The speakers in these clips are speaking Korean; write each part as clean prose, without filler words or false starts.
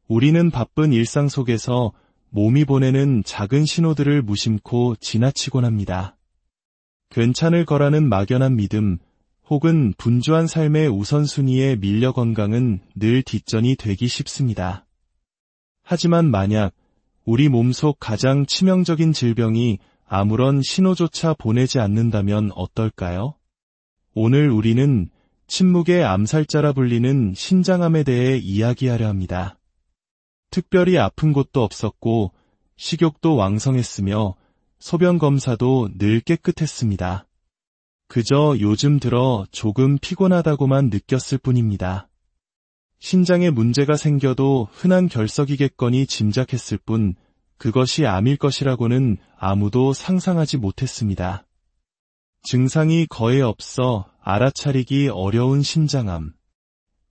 우리는 바쁜 일상 속에서 몸이 보내는 작은 신호들을 무심코 지나치곤 합니다. 괜찮을 거라는 막연한 믿음, 혹은 분주한 삶의 우선순위에 밀려 건강은 늘 뒷전이 되기 쉽습니다. 하지만 만약 우리 몸속 가장 치명적인 질병이 아무런 신호조차 보내지 않는다면 어떨까요? 오늘 우리는 침묵의 암살자라 불리는 신장암에 대해 이야기하려 합니다. 특별히 아픈 곳도 없었고 식욕도 왕성했으며 소변 검사도 늘 깨끗했습니다. 그저 요즘 들어 조금 피곤하다고만 느꼈을 뿐입니다. 신장에 문제가 생겨도 흔한 결석이겠거니 짐작했을 뿐 그것이 암일 것이라고는 아무도 상상하지 못했습니다. 증상이 거의 없어 알아차리기 어려운 신장암.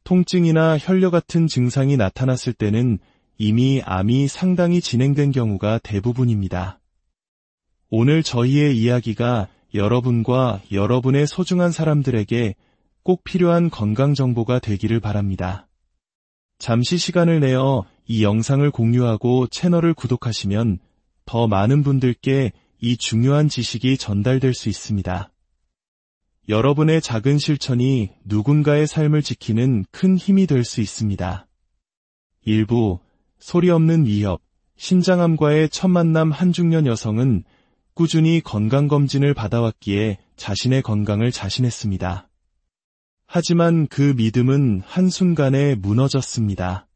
통증이나 혈뇨 같은 증상이 나타났을 때는 이미 암이 상당히 진행된 경우가 대부분입니다. 오늘 저희의 이야기가 여러분과 여러분의 소중한 사람들에게 꼭 필요한 건강 정보가 되기를 바랍니다. 잠시 시간을 내어 이 영상을 공유하고 채널을 구독하시면 더 많은 분들께 이 중요한 지식이 전달될 수 있습니다. 여러분의 작은 실천이 누군가의 삶을 지키는 큰 힘이 될 수 있습니다. 1부 소리 없는 위협, 신장암과의 첫 만남 한중년 여성은 꾸준히 건강검진을 받아왔기에 자신의 건강을 자신했습니다. 하지만 그 믿음은 한순간에 무너졌습니다.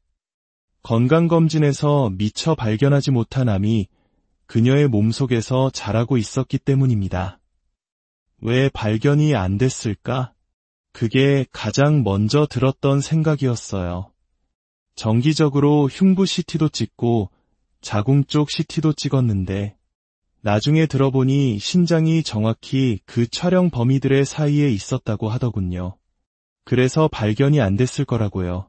건강검진에서 미처 발견하지 못한 암이 그녀의 몸속에서 자라고 있었기 때문입니다. 왜 발견이 안 됐을까? 그게 가장 먼저 들었던 생각이었어요. 정기적으로 흉부 CT도 찍고 자궁 쪽 CT도 찍었는데 나중에 들어보니 신장이 정확히 그 촬영 범위들의 사이에 있었다고 하더군요. 그래서 발견이 안 됐을 거라고요.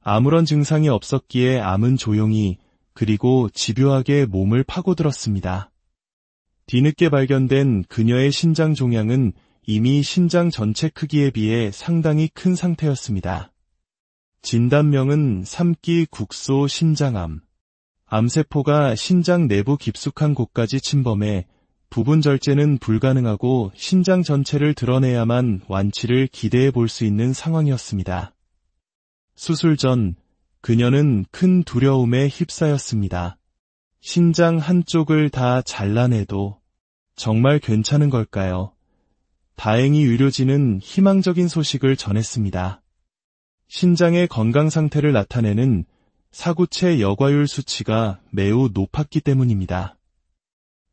아무런 증상이 없었기에 암은 조용히 그리고 집요하게 몸을 파고들었습니다. 뒤늦게 발견된 그녀의 신장 종양은 이미 신장 전체 크기에 비해 상당히 큰 상태였습니다. 진단명은 3기 국소 신장암. 암세포가 신장 내부 깊숙한 곳까지 침범해 부분 절제는 불가능하고 신장 전체를 드러내야만 완치를 기대해 볼 수 있는 상황이었습니다. 수술 전 그녀는 큰 두려움에 휩싸였습니다. 신장 한쪽을 다 잘라내도 정말 괜찮은 걸까요? 다행히 의료진은 희망적인 소식을 전했습니다. 신장의 건강 상태를 나타내는 사구체 여과율 수치가 매우 높았기 때문입니다.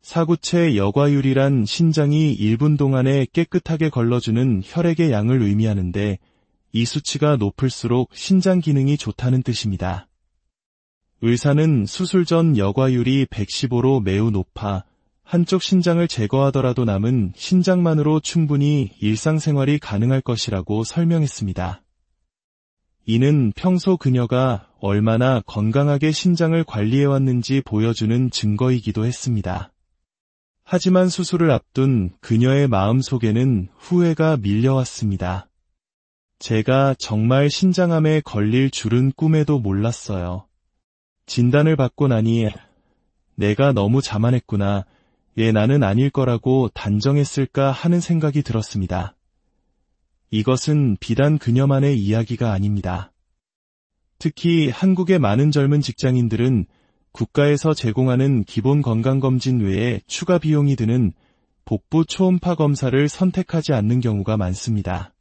사구체 여과율이란 신장이 1분 동안에 깨끗하게 걸러주는 혈액의 양을 의미하는데 이 수치가 높을수록 신장 기능이 좋다는 뜻입니다. 의사는 수술 전 여과율이 115로 매우 높아 한쪽 신장을 제거하더라도 남은 신장만으로 충분히 일상생활이 가능할 것이라고 설명했습니다. 이는 평소 그녀가 얼마나 건강하게 신장을 관리해왔는지 보여주는 증거이기도 했습니다. 하지만 수술을 앞둔 그녀의 마음속에는 후회가 밀려왔습니다. 제가 정말 신장암에 걸릴 줄은 꿈에도 몰랐어요. 진단을 받고 나니 내가 너무 자만했구나. 나는 아닐 거라고 단정했을까 하는 생각이 들었습니다. 이것은 비단 그녀만의 이야기가 아닙니다. 특히 한국의 많은 젊은 직장인들은 국가에서 제공하는 기본 건강검진 외에 추가 비용이 드는 복부 초음파 검사를 선택하지 않는 경우가 많습니다.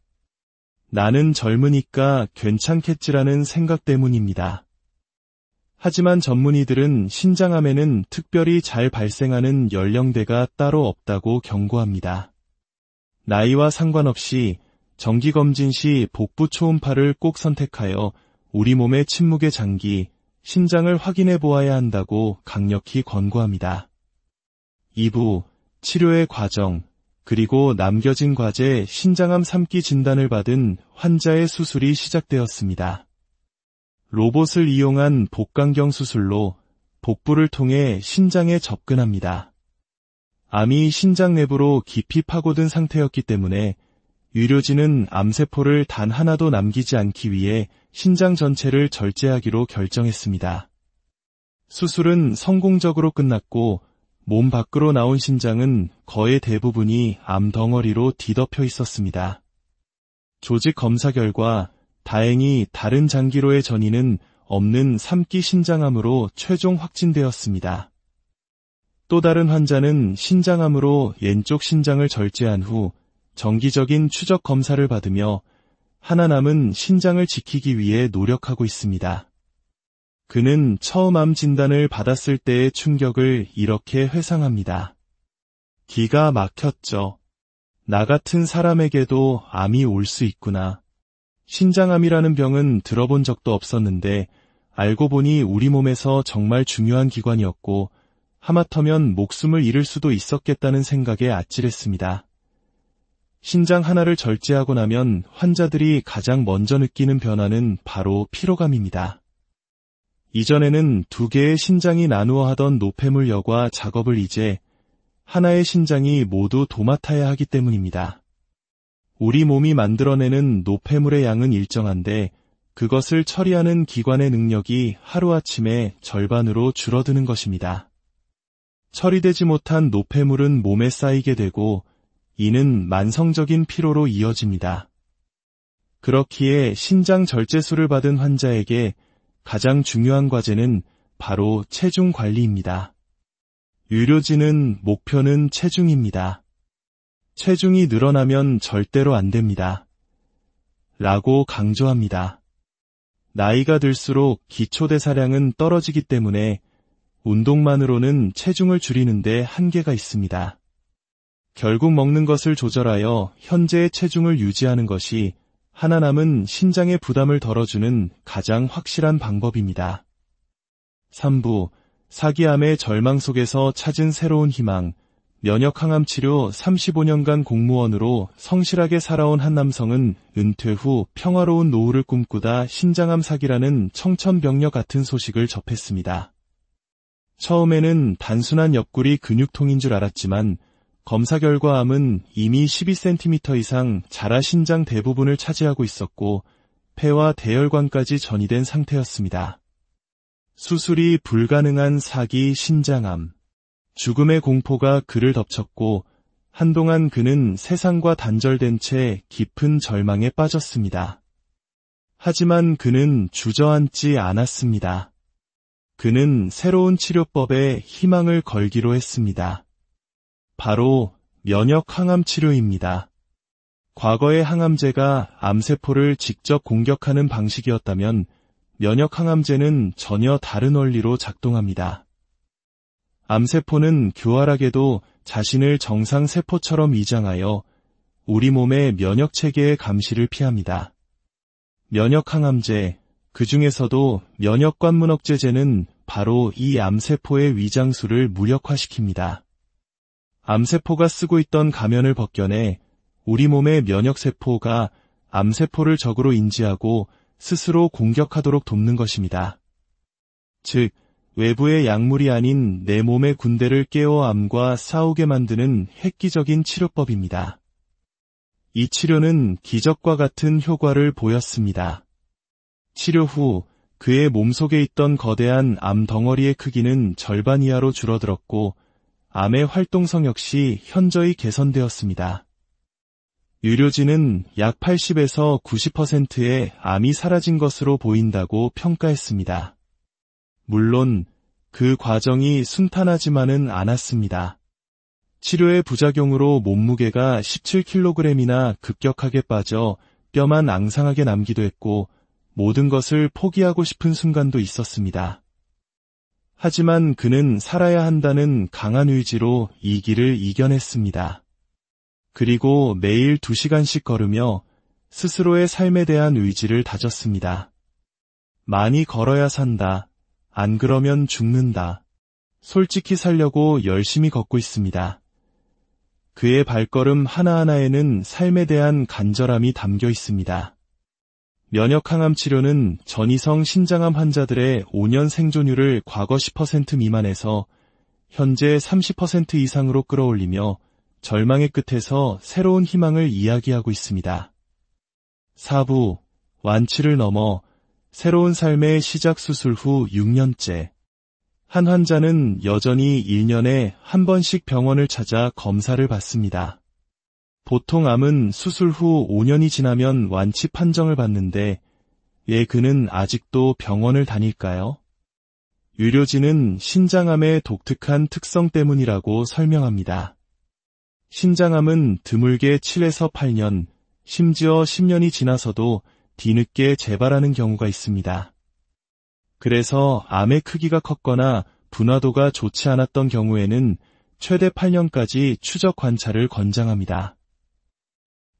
나는 젊으니까 괜찮겠지라는 생각 때문입니다. 하지만 전문의들은 신장암에는 특별히 잘 발생하는 연령대가 따로 없다고 경고합니다. 나이와 상관없이 정기검진 시 복부 초음파를 꼭 선택하여 우리 몸의 침묵의 장기, 신장을 확인해 보아야 한다고 강력히 권고합니다. 2부, 치료의 과정, 그리고 남겨진 과제 신장암 3기 진단을 받은 환자의 수술이 시작되었습니다. 로봇을 이용한 복강경 수술로 복부를 통해 신장에 접근합니다. 암이 신장 내부로 깊이 파고든 상태였기 때문에 의료진은 암세포를 단 하나도 남기지 않기 위해 신장 전체를 절제하기로 결정했습니다. 수술은 성공적으로 끝났고 몸 밖으로 나온 신장은 거의 대부분이 암 덩어리로 뒤덮여 있었습니다. 조직 검사 결과 다행히 다른 장기로의 전이는 없는 3기 신장암으로 최종 확진되었습니다. 또 다른 환자는 신장암으로 왼쪽 신장을 절제한 후 정기적인 추적 검사를 받으며 하나 남은 신장을 지키기 위해 노력하고 있습니다. 그는 처음 암 진단을 받았을 때의 충격을 이렇게 회상합니다. 기가 막혔죠. 나 같은 사람에게도 암이 올 수 있구나. 신장암이라는 병은 들어본 적도 없었는데 알고 보니 우리 몸에서 정말 중요한 기관이었고 하마터면 목숨을 잃을 수도 있었겠다는 생각에 아찔했습니다. 신장 하나를 절제하고 나면 환자들이 가장 먼저 느끼는 변화는 바로 피로감입니다. 이전에는 2개의 신장이 나누어 하던 노폐물 여과 작업을 이제 하나의 신장이 모두 도맡아야 하기 때문입니다. 우리 몸이 만들어내는 노폐물의 양은 일정한데 그것을 처리하는 기관의 능력이 하루아침에 절반으로 줄어드는 것입니다. 처리되지 못한 노폐물은 몸에 쌓이게 되고 이는 만성적인 피로로 이어집니다. 그렇기에 신장 절제술을 받은 환자에게 가장 중요한 과제는 바로 체중 관리입니다. 의료진은 목표는 체중입니다. 체중이 늘어나면 절대로 안 됩니다. 라고 강조합니다. 나이가 들수록 기초대사량은 떨어지기 때문에 운동만으로는 체중을 줄이는데 한계가 있습니다. 결국 먹는 것을 조절하여 현재의 체중을 유지하는 것이 하나 남은 신장의 부담을 덜어주는 가장 확실한 방법입니다. 3부, 사기암의 절망 속에서 찾은 새로운 희망, 면역항암 치료 35년간 공무원으로 성실하게 살아온 한 남성은 은퇴 후 평화로운 노후를 꿈꾸다 신장암 사기라는 청천벽력 같은 소식을 접했습니다. 처음에는 단순한 옆구리 근육통인 줄 알았지만 검사 결과 암은 이미 12cm 이상 자라 신장 대부분을 차지하고 있었고 폐와 대혈관까지 전이된 상태였습니다. 수술이 불가능한 사기 신장암. 죽음의 공포가 그를 덮쳤고 한동안 그는 세상과 단절된 채 깊은 절망에 빠졌습니다. 하지만 그는 주저앉지 않았습니다. 그는 새로운 치료법에 희망을 걸기로 했습니다. 바로 면역 항암 치료입니다. 과거의 항암제가 암세포를 직접 공격하는 방식이었다면 면역 항암제는 전혀 다른 원리로 작동합니다. 암세포는 교활하게도 자신을 정상세포처럼 위장하여 우리 몸의 면역체계의 감시를 피합니다. 면역항암제, 그 중에서도 면역관문억제제는 바로 이 암세포의 위장술을 무력화시킵니다. 암세포가 쓰고 있던 가면을 벗겨내 우리 몸의 면역세포가 암세포를 적으로 인지하고 스스로 공격하도록 돕는 것입니다. 즉, 외부의 약물이 아닌 내 몸의 군대를 깨워 암과 싸우게 만드는 획기적인 치료법입니다. 이 치료는 기적과 같은 효과를 보였습니다. 치료 후 그의 몸속에 있던 거대한 암 덩어리의 크기는 절반 이하로 줄어들었고 암의 활동성 역시 현저히 개선되었습니다. 의료진은 약 80에서 90%의 암이 사라진 것으로 보인다고 평가했습니다. 물론 그 과정이 순탄하지만은 않았습니다. 치료의 부작용으로 몸무게가 17kg이나 급격하게 빠져 뼈만 앙상하게 남기도 했고 모든 것을 포기하고 싶은 순간도 있었습니다. 하지만 그는 살아야 한다는 강한 의지로 이 길을 이겨냈습니다. 그리고 매일 2시간씩 걸으며 스스로의 삶에 대한 의지를 다졌습니다. 많이 걸어야 산다. 안 그러면 죽는다. 솔직히 살려고 열심히 걷고 있습니다. 그의 발걸음 하나하나에는 삶에 대한 간절함이 담겨 있습니다. 면역항암 치료는 전이성 신장암 환자들의 5년 생존율을 과거 10% 미만에서 현재 30% 이상으로 끌어올리며 절망의 끝에서 새로운 희망을 이야기하고 있습니다. 4부, 완치를 넘어 새로운 삶의 시작 수술 후 6년째. 한 환자는 여전히 1년에 한 번씩 병원을 찾아 검사를 받습니다. 보통 암은 수술 후 5년이 지나면 완치 판정을 받는데 왜 그는 아직도 병원을 다닐까요? 의료진은 신장암의 독특한 특성 때문이라고 설명합니다. 신장암은 드물게 7에서 8년, 심지어 10년이 지나서도 뒤늦게 재발하는 경우가 있습니다. 그래서 암의 크기가 컸거나 분화도가 좋지 않았던 경우에는 최대 8년까지 추적 관찰을 권장합니다.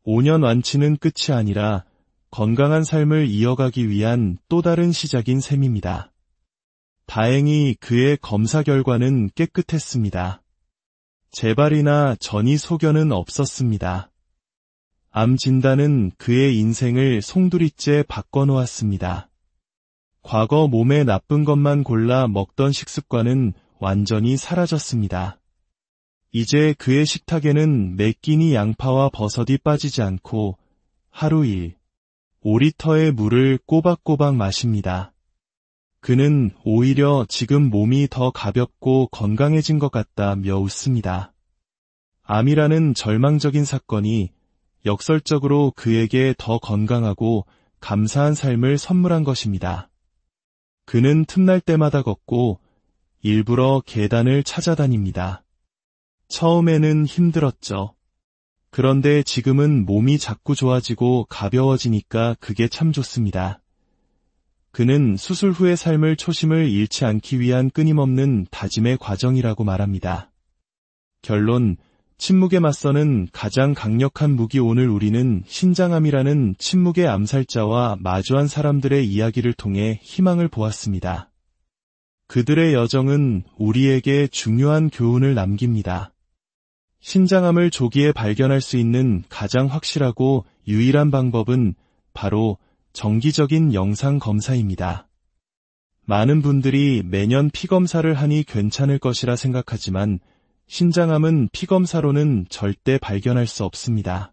5년 완치는 끝이 아니라 건강한 삶을 이어가기 위한 또 다른 시작인 셈입니다. 다행히 그의 검사 결과는 깨끗했습니다. 재발이나 전이 소견은 없었습니다. 암 진단은 그의 인생을 송두리째 바꿔놓았습니다. 과거 몸에 나쁜 것만 골라 먹던 식습관은 완전히 사라졌습니다. 이제 그의 식탁에는 매 끼니 양파와 버섯이 빠지지 않고 하루 5리터의 물을 꼬박꼬박 마십니다. 그는 오히려 지금 몸이 더 가볍고 건강해진 것 같다며 웃습니다. 암이라는 절망적인 사건이 역설적으로 그에게 더 건강하고 감사한 삶을 선물한 것입니다. 그는 틈날 때마다 걷고 일부러 계단을 찾아다닙니다. 처음에는 힘들었죠. 그런데 지금은 몸이 자꾸 좋아지고 가벼워지니까 그게 참 좋습니다. 그는 수술 후의 삶을 초심을 잃지 않기 위한 끊임없는 다짐의 과정이라고 말합니다. 결론, 침묵에 맞서는 가장 강력한 무기. 오늘 우리는 신장암이라는 침묵의 암살자와 마주한 사람들의 이야기를 통해 희망을 보았습니다. 그들의 여정은 우리에게 중요한 교훈을 남깁니다. 신장암을 조기에 발견할 수 있는 가장 확실하고 유일한 방법은 바로 정기적인 영상 검사입니다. 많은 분들이 매년 피검사를 하니 괜찮을 것이라 생각하지만 신장암은 피검사로는 절대 발견할 수 없습니다.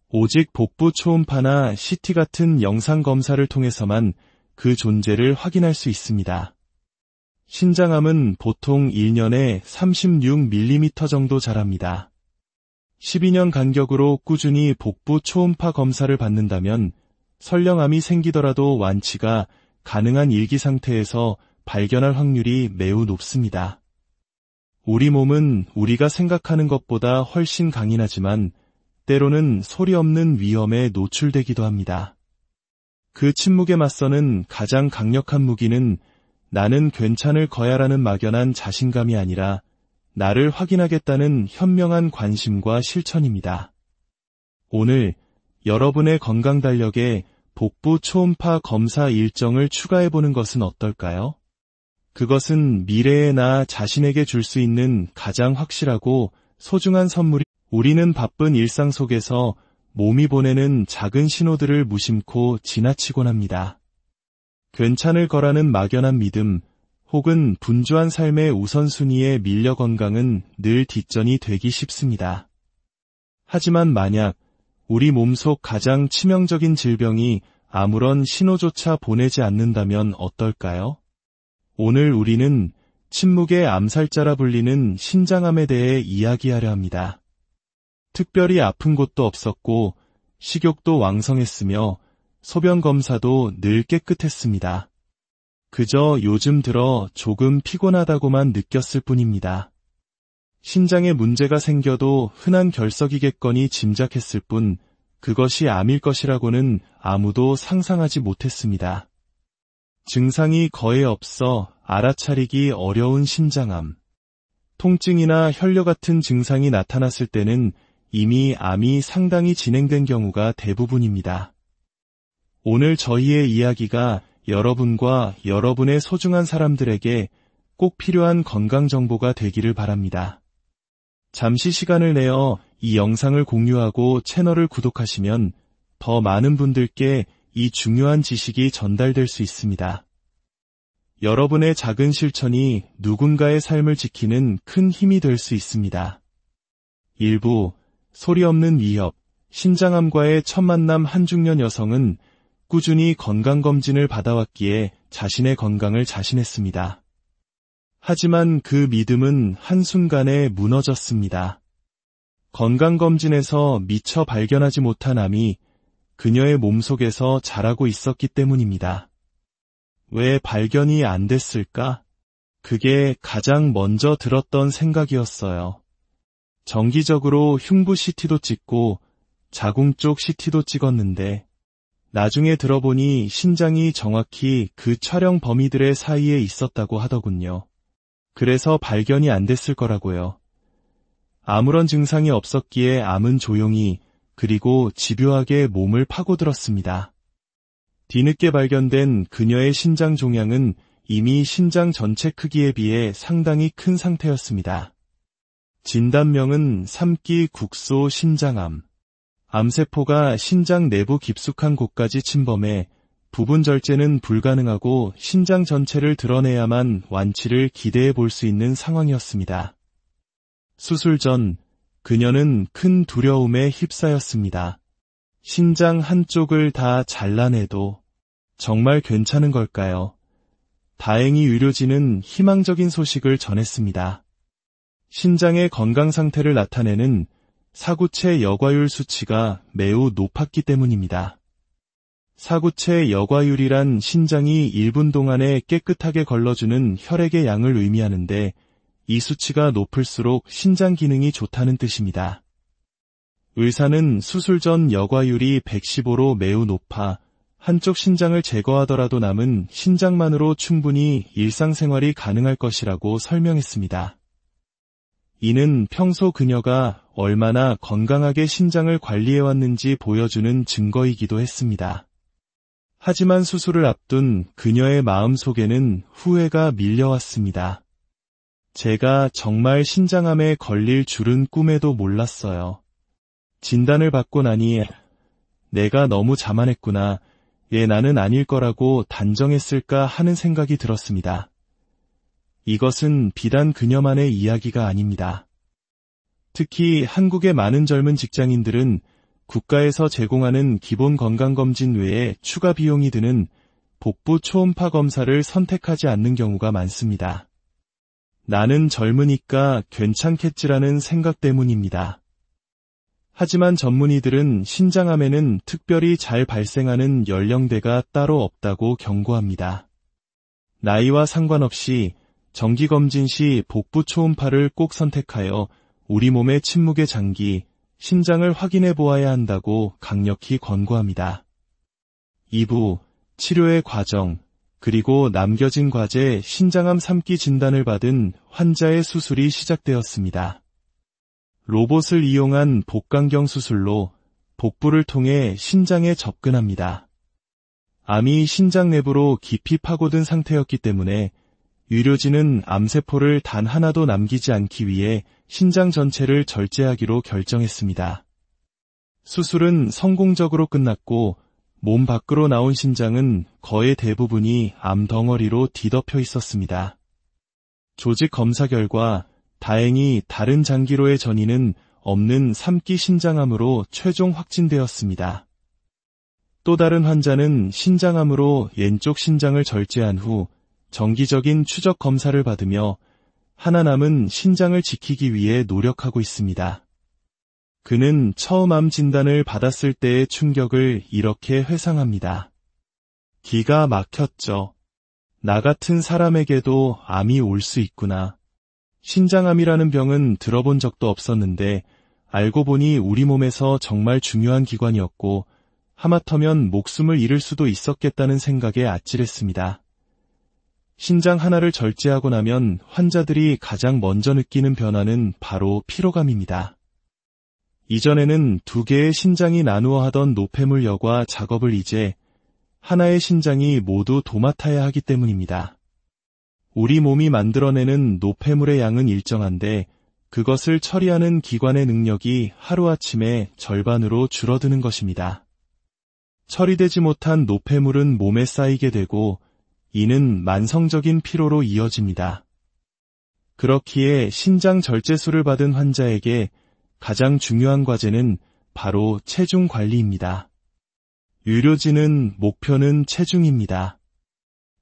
오직 복부 초음파나 CT 같은 영상 검사를 통해서만 그 존재를 확인할 수 있습니다. 신장암은 보통 1년에 36mm 정도 자랍니다. 12년 간격으로 꾸준히 복부 초음파 검사를 받는다면 설령 암이 생기더라도 완치가 가능한 일기 상태에서 발견할 확률이 매우 높습니다. 우리 몸은 우리가 생각하는 것보다 훨씬 강인하지만 때로는 소리 없는 위험에 노출되기도 합니다. 그 침묵에 맞서는 가장 강력한 무기는 나는 괜찮을 거야라는 막연한 자신감이 아니라 나를 확인하겠다는 현명한 관심과 실천입니다. 오늘 여러분의 건강 달력에 복부 초음파 검사 일정을 추가해보는 것은 어떨까요? 그것은 미래의 나 자신에게 줄 수 있는 가장 확실하고 소중한 선물이. 우리는 바쁜 일상 속에서 몸이 보내는 작은 신호들을 무심코 지나치곤 합니다. 괜찮을 거라는 막연한 믿음 혹은 분주한 삶의 우선순위에 밀려 건강은 늘 뒷전이 되기 쉽습니다. 하지만 만약 우리 몸속 가장 치명적인 질병이 아무런 신호조차 보내지 않는다면 어떨까요? 오늘 우리는 침묵의 암살자라 불리는 신장암에 대해 이야기하려 합니다. 특별히 아픈 곳도 없었고 식욕도 왕성했으며 소변 검사도 늘 깨끗했습니다. 그저 요즘 들어 조금 피곤하다고만 느꼈을 뿐입니다. 신장에 문제가 생겨도 흔한 결석이겠거니 짐작했을 뿐 그것이 암일 것이라고는 아무도 상상하지 못했습니다. 증상이 거의 없어 알아차리기 어려운 신장암. 통증이나 혈뇨 같은 증상이 나타났을 때는 이미 암이 상당히 진행된 경우가 대부분입니다. 오늘 저희의 이야기가 여러분과 여러분의 소중한 사람들에게 꼭 필요한 건강 정보가 되기를 바랍니다. 잠시 시간을 내어 이 영상을 공유하고 채널을 구독하시면 더 많은 분들께 이 중요한 지식이 전달될 수 있습니다. 여러분의 작은 실천이 누군가의 삶을 지키는 큰 힘이 될 수 있습니다. 일부 소리 없는 위협, 신장암과의 첫 만남 한 중년 여성은 꾸준히 건강검진을 받아왔기에 자신의 건강을 자신했습니다. 하지만 그 믿음은 한순간에 무너졌습니다. 건강검진에서 미처 발견하지 못한 암이 그녀의 몸속에서 자라고 있었기 때문입니다. 왜 발견이 안 됐을까? 그게 가장 먼저 들었던 생각이었어요. 정기적으로 흉부 CT도 찍고 자궁 쪽 CT도 찍었는데 나중에 들어보니 신장이 정확히 그 촬영 범위들의 사이에 있었다고 하더군요. 그래서 발견이 안 됐을 거라고요. 아무런 증상이 없었기에 암은 조용히 그리고 집요하게 몸을 파고들었습니다. 뒤늦게 발견된 그녀의 신장 종양은 이미 신장 전체 크기에 비해 상당히 큰 상태였습니다. 진단명은 3기 국소 신장암. 암세포가 신장 내부 깊숙한 곳까지 침범해 부분 절제는 불가능하고 신장 전체를 드러내야만 완치를 기대해 볼 수 있는 상황이었습니다. 수술 전 그녀는 큰 두려움에 휩싸였습니다. 신장 한쪽을 다 잘라내도 정말 괜찮은 걸까요? 다행히 의료진은 희망적인 소식을 전했습니다. 신장의 건강 상태를 나타내는 사구체 여과율 수치가 매우 높았기 때문입니다. 사구체 여과율이란 신장이 1분 동안에 깨끗하게 걸러주는 혈액의 양을 의미하는데 이 수치가 높을수록 신장 기능이 좋다는 뜻입니다. 의사는 수술 전 여과율이 115로 매우 높아 한쪽 신장을 제거하더라도 남은 신장만으로 충분히 일상생활이 가능할 것이라고 설명했습니다. 이는 평소 그녀가 얼마나 건강하게 신장을 관리해왔는지 보여주는 증거이기도 했습니다. 하지만 수술을 앞둔 그녀의 마음속에는 후회가 밀려왔습니다. 제가 정말 신장암에 걸릴 줄은 꿈에도 몰랐어요. 진단을 받고 나니 내가 너무 자만했구나. 나는 아닐 거라고 단정했을까 하는 생각이 들었습니다. 이것은 비단 그녀만의 이야기가 아닙니다. 특히 한국의 많은 젊은 직장인들은 국가에서 제공하는 기본 건강검진 외에 추가 비용이 드는 복부 초음파 검사를 선택하지 않는 경우가 많습니다. 나는 젊으니까 괜찮겠지라는 생각 때문입니다. 하지만 전문의들은 신장암에는 특별히 잘 발생하는 연령대가 따로 없다고 경고합니다. 나이와 상관없이 정기검진 시 복부 초음파를 꼭 선택하여 우리 몸의 침묵의 장기, 신장을 확인해 보아야 한다고 강력히 권고합니다. 2부, 치료의 과정, 그리고 남겨진 과제 신장암 3기 진단을 받은 환자의 수술이 시작되었습니다. 로봇을 이용한 복강경 수술로 복부를 통해 신장에 접근합니다. 암이 신장 내부로 깊이 파고든 상태였기 때문에 의료진은 암세포를 단 하나도 남기지 않기 위해 신장 전체를 절제하기로 결정했습니다. 수술은 성공적으로 끝났고 몸 밖으로 나온 신장은 거의 대부분이 암 덩어리로 뒤덮여 있었습니다. 조직 검사 결과 다행히 다른 장기로의 전이는 없는 3기 신장암으로 최종 확진되었습니다. 또 다른 환자는 신장암으로 왼쪽 신장을 절제한 후 정기적인 추적 검사를 받으며 하나 남은 신장을 지키기 위해 노력하고 있습니다. 그는 처음 암 진단을 받았을 때의 충격을 이렇게 회상합니다. 기가 막혔죠. 나 같은 사람에게도 암이 올 수 있구나. 신장암이라는 병은 들어본 적도 없었는데 알고 보니 우리 몸에서 정말 중요한 기관이었고 하마터면 목숨을 잃을 수도 있었겠다는 생각에 아찔했습니다. 신장 하나를 절제하고 나면 환자들이 가장 먼저 느끼는 변화는 바로 피로감입니다. 이전에는 2개의 신장이 나누어 하던 노폐물 여과 작업을 이제 하나의 신장이 모두 도맡아야 하기 때문입니다. 우리 몸이 만들어내는 노폐물의 양은 일정한데 그것을 처리하는 기관의 능력이 하루아침에 절반으로 줄어드는 것입니다. 처리되지 못한 노폐물은 몸에 쌓이게 되고 이는 만성적인 피로로 이어집니다. 그렇기에 신장 절제술을 받은 환자에게 가장 중요한 과제는 바로 체중 관리입니다. 유료진은 목표는 체중입니다.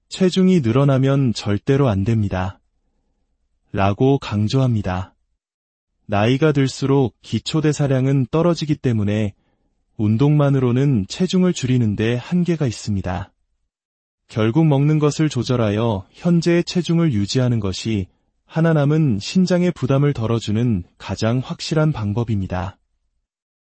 체중이 늘어나면 절대로 안 됩니다. 라고 강조합니다. 나이가 들수록 기초대사량은 떨어지기 때문에 운동만으로는 체중을 줄이는데 한계가 있습니다. 결국 먹는 것을 조절하여 현재의 체중을 유지하는 것이 하나 남은 신장의 부담을 덜어주는 가장 확실한 방법입니다.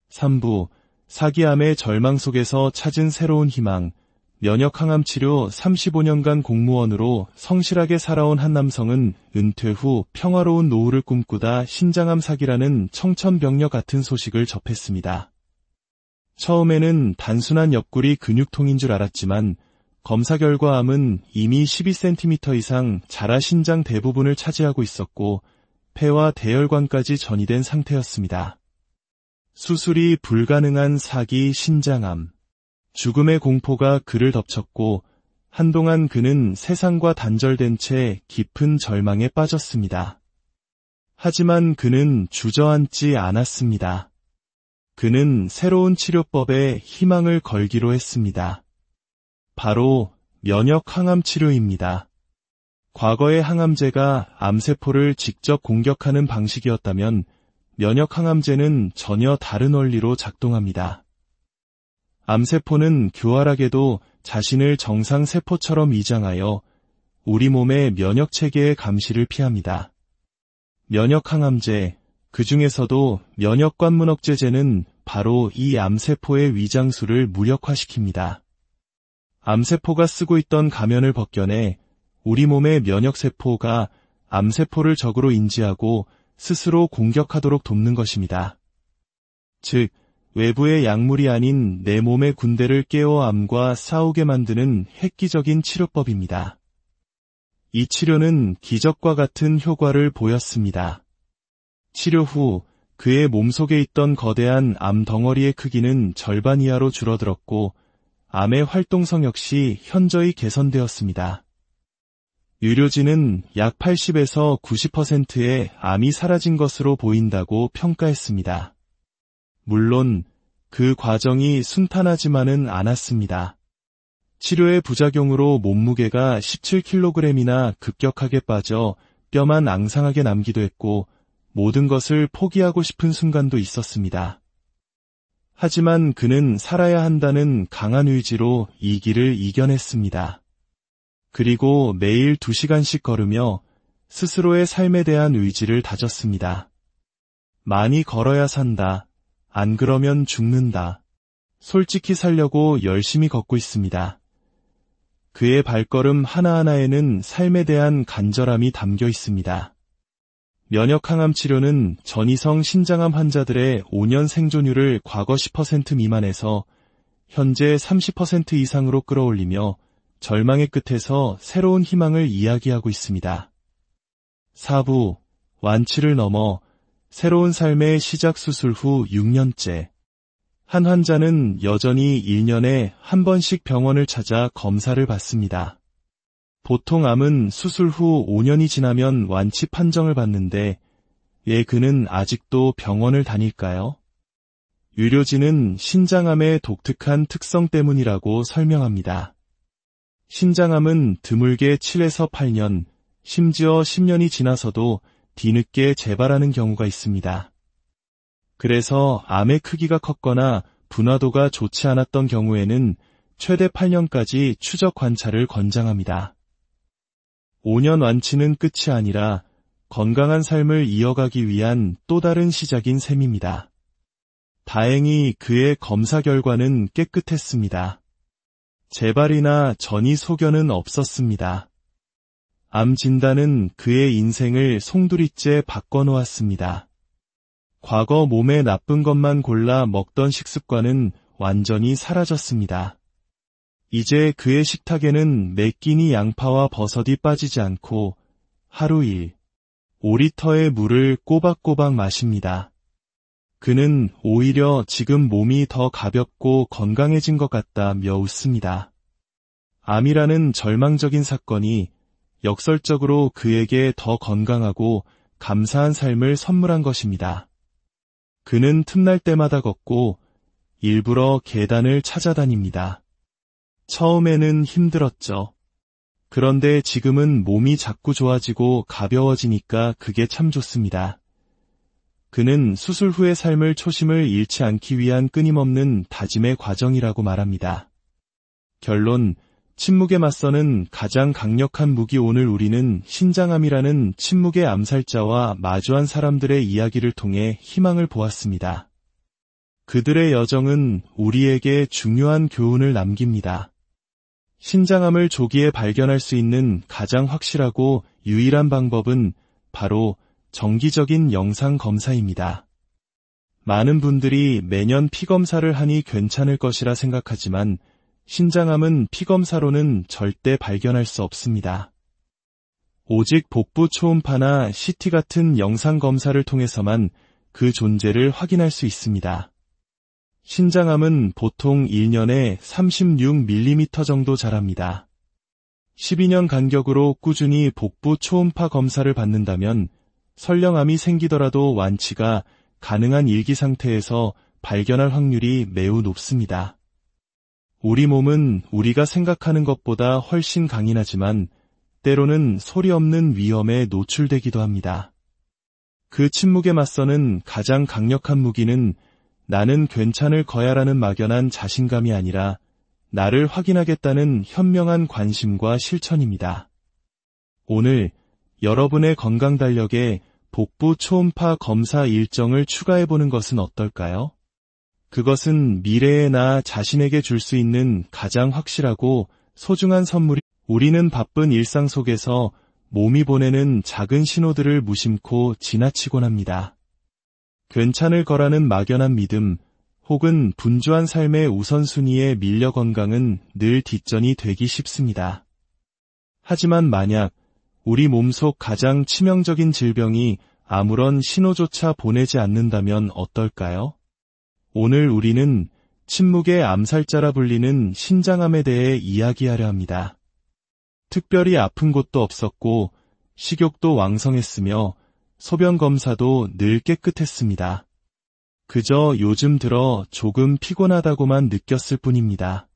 3부, 사기암의 절망 속에서 찾은 새로운 희망, 면역항암 치료 35년간 공무원으로 성실하게 살아온 한 남성은 은퇴 후 평화로운 노후를 꿈꾸다 신장암 사기라는 청천벽력 같은 소식을 접했습니다. 처음에는 단순한 옆구리 근육통인 줄 알았지만 검사 결과 암은 이미 12cm 이상 자라 신장 대부분을 차지하고 있었고 폐와 대혈관까지 전이된 상태였습니다. 수술이 불가능한 사기 신장암. 죽음의 공포가 그를 덮쳤고 한동안 그는 세상과 단절된 채 깊은 절망에 빠졌습니다. 하지만 그는 주저앉지 않았습니다. 그는 새로운 치료법에 희망을 걸기로 했습니다. 바로 면역 항암 치료입니다. 과거의 항암제가 암세포를 직접 공격하는 방식이었다면 면역 항암제는 전혀 다른 원리로 작동합니다. 암세포는 교활하게도 자신을 정상세포처럼 위장하여 우리 몸의 면역체계의 감시를 피합니다. 면역항암제, 그 중에서도 면역관문억제제는 바로 이 암세포의 위장수를 무력화시킵니다. 암세포가 쓰고 있던 가면을 벗겨내 우리 몸의 면역세포가 암세포를 적으로 인지하고 스스로 공격하도록 돕는 것입니다. 즉, 외부의 약물이 아닌 내 몸의 군대를 깨워 암과 싸우게 만드는 획기적인 치료법입니다. 이 치료는 기적과 같은 효과를 보였습니다. 치료 후 그의 몸속에 있던 거대한 암 덩어리의 크기는 절반 이하로 줄어들었고 암의 활동성 역시 현저히 개선되었습니다. 유료진은 약 80에서 90%의 암이 사라진 것으로 보인다고 평가했습니다. 물론 그 과정이 순탄하지만은 않았습니다. 치료의 부작용으로 몸무게가 17kg이나 급격하게 빠져 뼈만 앙상하게 남기도 했고 모든 것을 포기하고 싶은 순간도 있었습니다. 하지만 그는 살아야 한다는 강한 의지로 이 길을 이겨냈습니다. 그리고 매일 2시간씩 걸으며 스스로의 삶에 대한 의지를 다졌습니다. 많이 걸어야 산다. 안 그러면 죽는다. 솔직히 살려고 열심히 걷고 있습니다. 그의 발걸음 하나하나에는 삶에 대한 간절함이 담겨 있습니다. 면역항암 치료는 전이성 신장암 환자들의 5년 생존율을 과거 10% 미만에서 현재 30% 이상으로 끌어올리며 절망의 끝에서 새로운 희망을 이야기하고 있습니다. 4부, 완치를 넘어 새로운 삶의 시작 수술 후 6년째. 한 환자는 여전히 1년에 한 번씩 병원을 찾아 검사를 받습니다. 보통 암은 수술 후 5년이 지나면 완치 판정을 받는데 왜 그는 아직도 병원을 다닐까요? 유료진은 신장암의 독특한 특성 때문이라고 설명합니다. 신장암은 드물게 7에서 8년, 심지어 10년이 지나서도 뒤늦게 재발하는 경우가 있습니다. 그래서 암의 크기가 컸거나 분화도가 좋지 않았던 경우에는 최대 8년까지 추적 관찰을 권장합니다. 5년 완치는 끝이 아니라 건강한 삶을 이어가기 위한 또 다른 시작인 셈입니다. 다행히 그의 검사 결과는 깨끗했습니다. 재발이나 전이 소견은 없었습니다. 암 진단은 그의 인생을 송두리째 바꿔놓았습니다. 과거 몸에 나쁜 것만 골라 먹던 식습관은 완전히 사라졌습니다. 이제 그의 식탁에는 매 끼니 양파와 버섯이 빠지지 않고 하루 5리터의 물을 꼬박꼬박 마십니다. 그는 오히려 지금 몸이 더 가볍고 건강해진 것 같다며 웃습니다. 암이라는 절망적인 사건이 역설적으로 그에게 더 건강하고 감사한 삶을 선물한 것입니다. 그는 틈날 때마다 걷고 일부러 계단을 찾아다닙니다. 처음에는 힘들었죠. 그런데 지금은 몸이 자꾸 좋아지고 가벼워지니까 그게 참 좋습니다. 그는 수술 후의 삶을 초심을 잃지 않기 위한 끊임없는 다짐의 과정이라고 말합니다. 결론, 침묵에 맞서는 가장 강력한 무기. 오늘 우리는 신장암이라는 침묵의 암살자와 마주한 사람들의 이야기를 통해 희망을 보았습니다. 그들의 여정은 우리에게 중요한 교훈을 남깁니다. 신장암을 조기에 발견할 수 있는 가장 확실하고 유일한 방법은 바로 정기적인 영상 검사입니다. 많은 분들이 매년 피검사를 하니 괜찮을 것이라 생각하지만 신장암은 피검사로는 절대 발견할 수 없습니다. 오직 복부 초음파나 CT 같은 영상 검사를 통해서만 그 존재를 확인할 수 있습니다. 신장암은 보통 1년에 36mm 정도 자랍니다. 12년 간격으로 꾸준히 복부 초음파 검사를 받는다면 설령 암이 생기더라도 완치가 가능한 일기 상태에서 발견할 확률이 매우 높습니다. 우리 몸은 우리가 생각하는 것보다 훨씬 강인하지만 때로는 소리 없는 위험에 노출되기도 합니다. 그 침묵에 맞서는 가장 강력한 무기는 나는 괜찮을 거야라는 막연한 자신감이 아니라 나를 확인하겠다는 현명한 관심과 실천입니다. 오늘 여러분의 건강 달력에 복부 초음파 검사 일정을 추가해보는 것은 어떨까요? 그것은 미래의 나 자신에게 줄 수 있는 가장 확실하고 소중한 선물이 우리는 바쁜 일상 속에서 몸이 보내는 작은 신호들을 무심코 지나치곤 합니다. 괜찮을 거라는 막연한 믿음 혹은 분주한 삶의 우선순위에 밀려 건강은 늘 뒷전이 되기 쉽습니다. 하지만 만약 우리 몸속 가장 치명적인 질병이 아무런 신호조차 보내지 않는다면 어떨까요? 오늘 우리는 침묵의 암살자라 불리는 신장암에 대해 이야기하려 합니다. 특별히 아픈 곳도 없었고 식욕도 왕성했으며 소변 검사도 늘 깨끗했습니다. 그저 요즘 들어 조금 피곤하다고만 느꼈을 뿐입니다.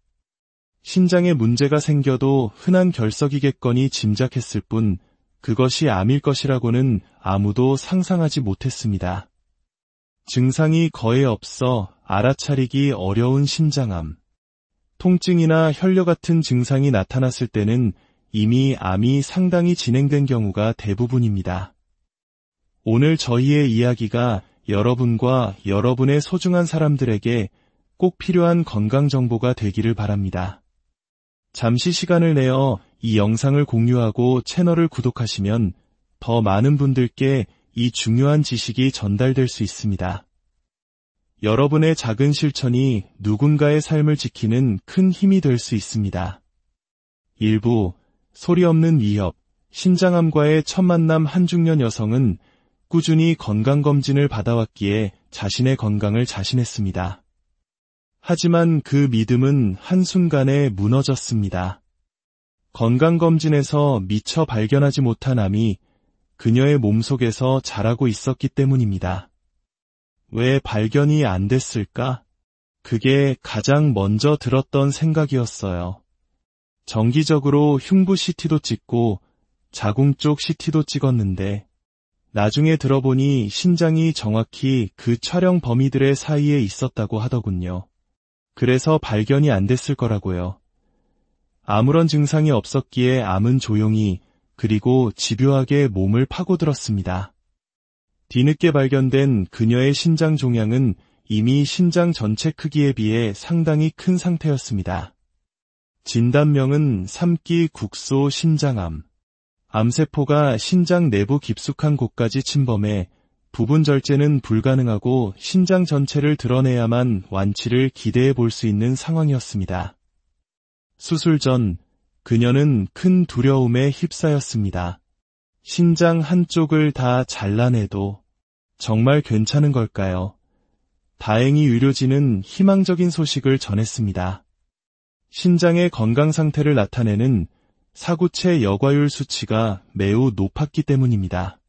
신장에 문제가 생겨도 흔한 결석이겠거니 짐작했을 뿐 그것이 암일 것이라고는 아무도 상상하지 못했습니다. 증상이 거의 없어 알아차리기 어려운 신장암. 통증이나 혈뇨 같은 증상이 나타났을 때는 이미 암이 상당히 진행된 경우가 대부분입니다. 오늘 저희의 이야기가 여러분과 여러분의 소중한 사람들에게 꼭 필요한 건강 정보가 되기를 바랍니다. 잠시 시간을 내어 이 영상을 공유하고 채널을 구독하시면 더 많은 분들께 이 중요한 지식이 전달될 수 있습니다. 여러분의 작은 실천이 누군가의 삶을 지키는 큰 힘이 될 수 있습니다. 1부 소리 없는 위협, 신장암과의 첫 만남. 한중년 여성은 꾸준히 건강검진을 받아왔기에 자신의 건강을 자신했습니다. 하지만 그 믿음은 한순간에 무너졌습니다. 건강검진에서 미처 발견하지 못한 암이 그녀의 몸속에서 자라고 있었기 때문입니다. 왜 발견이 안 됐을까? 그게 가장 먼저 들었던 생각이었어요. 정기적으로 흉부 CT도 찍고 자궁 쪽 CT도 찍었는데 나중에 들어보니 신장이 정확히 그 촬영 범위들의 사이에 있었다고 하더군요. 그래서 발견이 안 됐을 거라고요. 아무런 증상이 없었기에 암은 조용히 그리고 집요하게 몸을 파고들었습니다. 뒤늦게 발견된 그녀의 신장 종양은 이미 신장 전체 크기에 비해 상당히 큰 상태였습니다. 진단명은 3기 국소 신장암. 암세포가 신장 내부 깊숙한 곳까지 침범해 부분 절제는 불가능하고 신장 전체를 드러내야만 완치를 기대해 볼 수 있는 상황이었습니다. 수술 전 그녀는 큰 두려움에 휩싸였습니다. 신장 한쪽을 다 잘라내도 정말 괜찮은 걸까요? 다행히 의료진은 희망적인 소식을 전했습니다. 신장의 건강 상태를 나타내는 사구체 여과율 수치가 매우 높았기 때문입니다.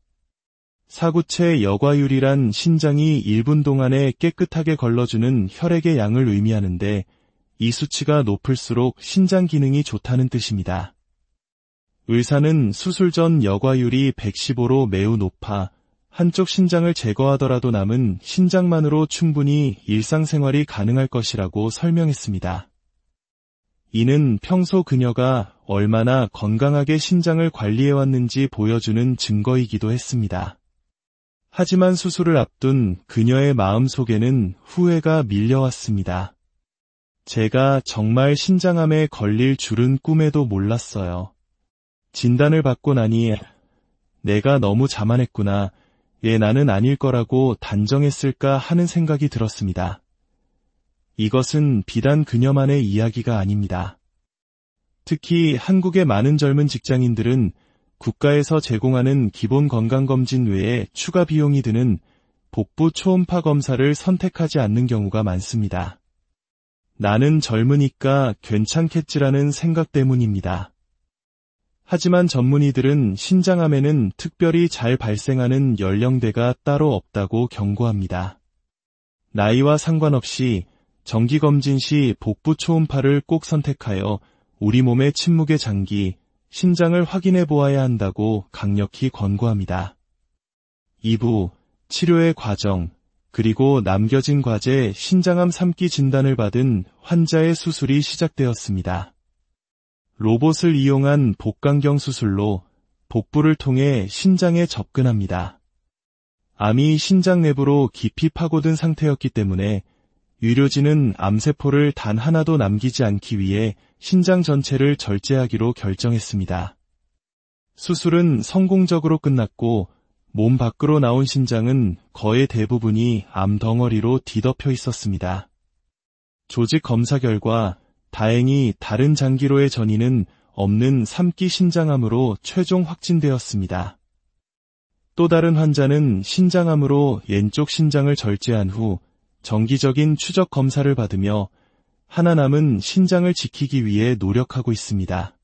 사구체 여과율이란 신장이 1분 동안에 깨끗하게 걸러주는 혈액의 양을 의미하는데 이 수치가 높을수록 신장 기능이 좋다는 뜻입니다. 의사는 수술 전 여과율이 115로 매우 높아 한쪽 신장을 제거하더라도 남은 신장만으로 충분히 일상생활이 가능할 것이라고 설명했습니다. 이는 평소 그녀가 얼마나 건강하게 신장을 관리해왔는지 보여주는 증거이기도 했습니다. 하지만 수술을 앞둔 그녀의 마음속에는 후회가 밀려왔습니다. 제가 정말 신장암에 걸릴 줄은 꿈에도 몰랐어요. 진단을 받고 나니 내가 너무 자만했구나. 나는 아닐 거라고 단정했을까 하는 생각이 들었습니다. 이것은 비단 그녀만의 이야기가 아닙니다. 특히 한국의 많은 젊은 직장인들은 국가에서 제공하는 기본 건강검진 외에 추가 비용이 드는 복부 초음파 검사를 선택하지 않는 경우가 많습니다. 나는 젊으니까 괜찮겠지라는 생각 때문입니다. 하지만 전문의들은 신장암에는 특별히 잘 발생하는 연령대가 따로 없다고 경고합니다. 나이와 상관없이 정기검진 시 복부 초음파를 꼭 선택하여 우리 몸의 침묵의 장기, 신장을 확인해 보아야 한다고 강력히 권고합니다. 2부, 치료의 과정, 그리고 남겨진 과제 신장암 3기 진단을 받은 환자의 수술이 시작되었습니다. 로봇을 이용한 복강경 수술로 복부를 통해 신장에 접근합니다. 암이 신장 내부로 깊이 파고든 상태였기 때문에 의료진은 암세포를 단 하나도 남기지 않기 위해 신장 전체를 절제하기로 결정했습니다. 수술은 성공적으로 끝났고 몸 밖으로 나온 신장은 거의 대부분이 암 덩어리로 뒤덮여 있었습니다. 조직 검사 결과 다행히 다른 장기로의 전이는 없는 3기 신장암으로 최종 확진되었습니다. 또 다른 환자는 신장암으로 왼쪽 신장을 절제한 후 정기적인 추적 검사를 받으며 하나 남은 신장을 지키기 위해 노력하고 있습니다.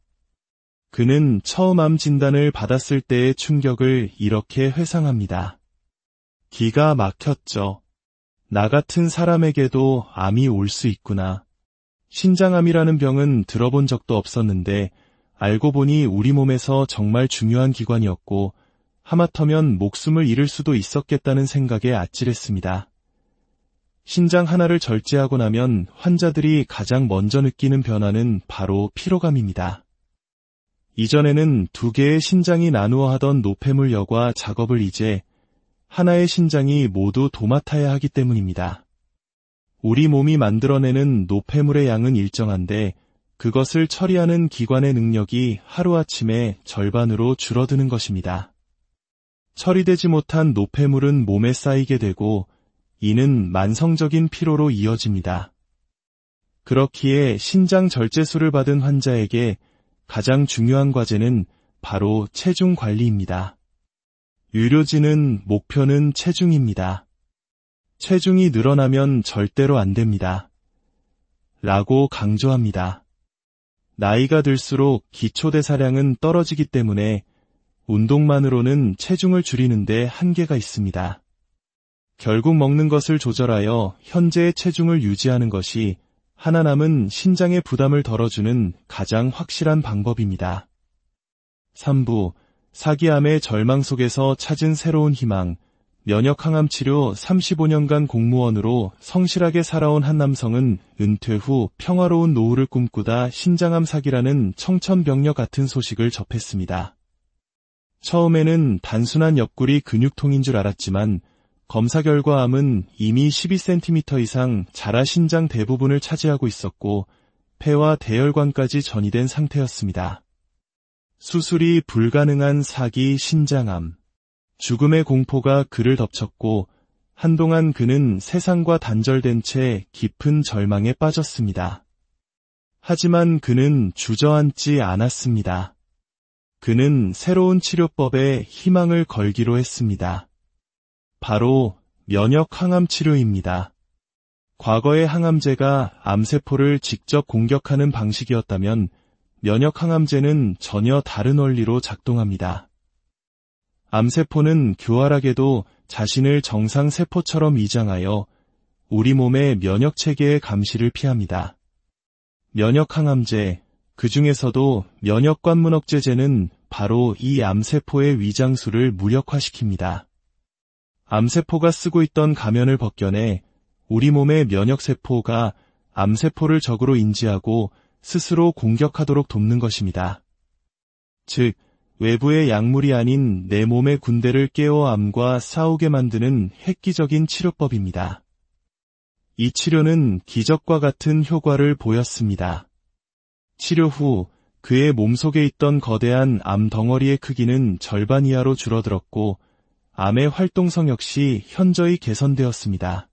그는 처음 암 진단을 받았을 때의 충격을 이렇게 회상합니다. 기가 막혔죠. 나 같은 사람에게도 암이 올 수 있구나. 신장암이라는 병은 들어본 적도 없었는데 알고 보니 우리 몸에서 정말 중요한 기관이었고 하마터면 목숨을 잃을 수도 있었겠다는 생각에 아찔했습니다. 신장 하나를 절제하고 나면 환자들이 가장 먼저 느끼는 변화는 바로 피로감입니다. 이전에는 2개의 신장이 나누어 하던 노폐물 여과 작업을 이제 하나의 신장이 모두 도맡아야 하기 때문입니다. 우리 몸이 만들어내는 노폐물의 양은 일정한데 그것을 처리하는 기관의 능력이 하루아침에 절반으로 줄어드는 것입니다. 처리되지 못한 노폐물은 몸에 쌓이게 되고 이는 만성적인 피로로 이어집니다. 그렇기에 신장 절제술을 받은 환자에게 가장 중요한 과제는 바로 체중 관리입니다. 의료진은 목표는 체중입니다. 체중이 늘어나면 절대로 안 됩니다. 라고 강조합니다. 나이가 들수록 기초대사량은 떨어지기 때문에 운동만으로는 체중을 줄이는데 한계가 있습니다. 결국 먹는 것을 조절하여 현재의 체중을 유지하는 것이 하나 남은 신장의 부담을 덜어주는 가장 확실한 방법입니다. 3부, 사기암의 절망 속에서 찾은 새로운 희망, 면역항암 치료 35년간 공무원으로 성실하게 살아온 한 남성은 은퇴 후 평화로운 노후를 꿈꾸다 신장암 사기라는 청천벽력 같은 소식을 접했습니다. 처음에는 단순한 옆구리 근육통인 줄 알았지만 검사 결과 암은 이미 12cm 이상 자라 신장 대부분을 차지하고 있었고 폐와 대혈관까지 전이된 상태였습니다. 수술이 불가능한 사기 신장암. 죽음의 공포가 그를 덮쳤고 한동안 그는 세상과 단절된 채 깊은 절망에 빠졌습니다. 하지만 그는 주저앉지 않았습니다. 그는 새로운 치료법에 희망을 걸기로 했습니다. 바로 면역 항암 치료입니다. 과거의 항암제가 암세포를 직접 공격하는 방식이었다면 면역 항암제는 전혀 다른 원리로 작동합니다. 암세포는 교활하게도 자신을 정상세포처럼 위장하여 우리 몸의 면역체계의 감시를 피합니다. 면역항암제, 그 중에서도 면역관문억제제는 바로 이 암세포의 위장술을 무력화시킵니다. 암세포가 쓰고 있던 가면을 벗겨내 우리 몸의 면역세포가 암세포를 적으로 인지하고 스스로 공격하도록 돕는 것입니다. 즉, 외부의 약물이 아닌 내 몸의 군대를 깨워 암과 싸우게 만드는 획기적인 치료법입니다. 이 치료는 기적과 같은 효과를 보였습니다. 치료 후 그의 몸속에 있던 거대한 암 덩어리의 크기는 절반 이하로 줄어들었고 암의 활동성 역시 현저히 개선되었습니다.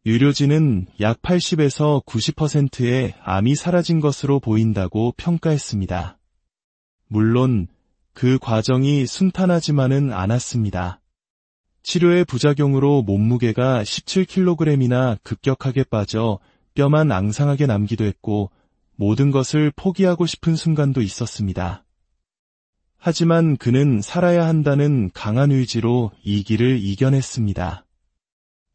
의료진은 약 80에서 90%의 암이 사라진 것으로 보인다고 평가했습니다. 물론 그 과정이 순탄하지만은 않았습니다. 치료의 부작용으로 몸무게가 17kg이나 급격하게 빠져 뼈만 앙상하게 남기도 했고 모든 것을 포기하고 싶은 순간도 있었습니다. 하지만 그는 살아야 한다는 강한 의지로 이 길을 이겨냈습니다.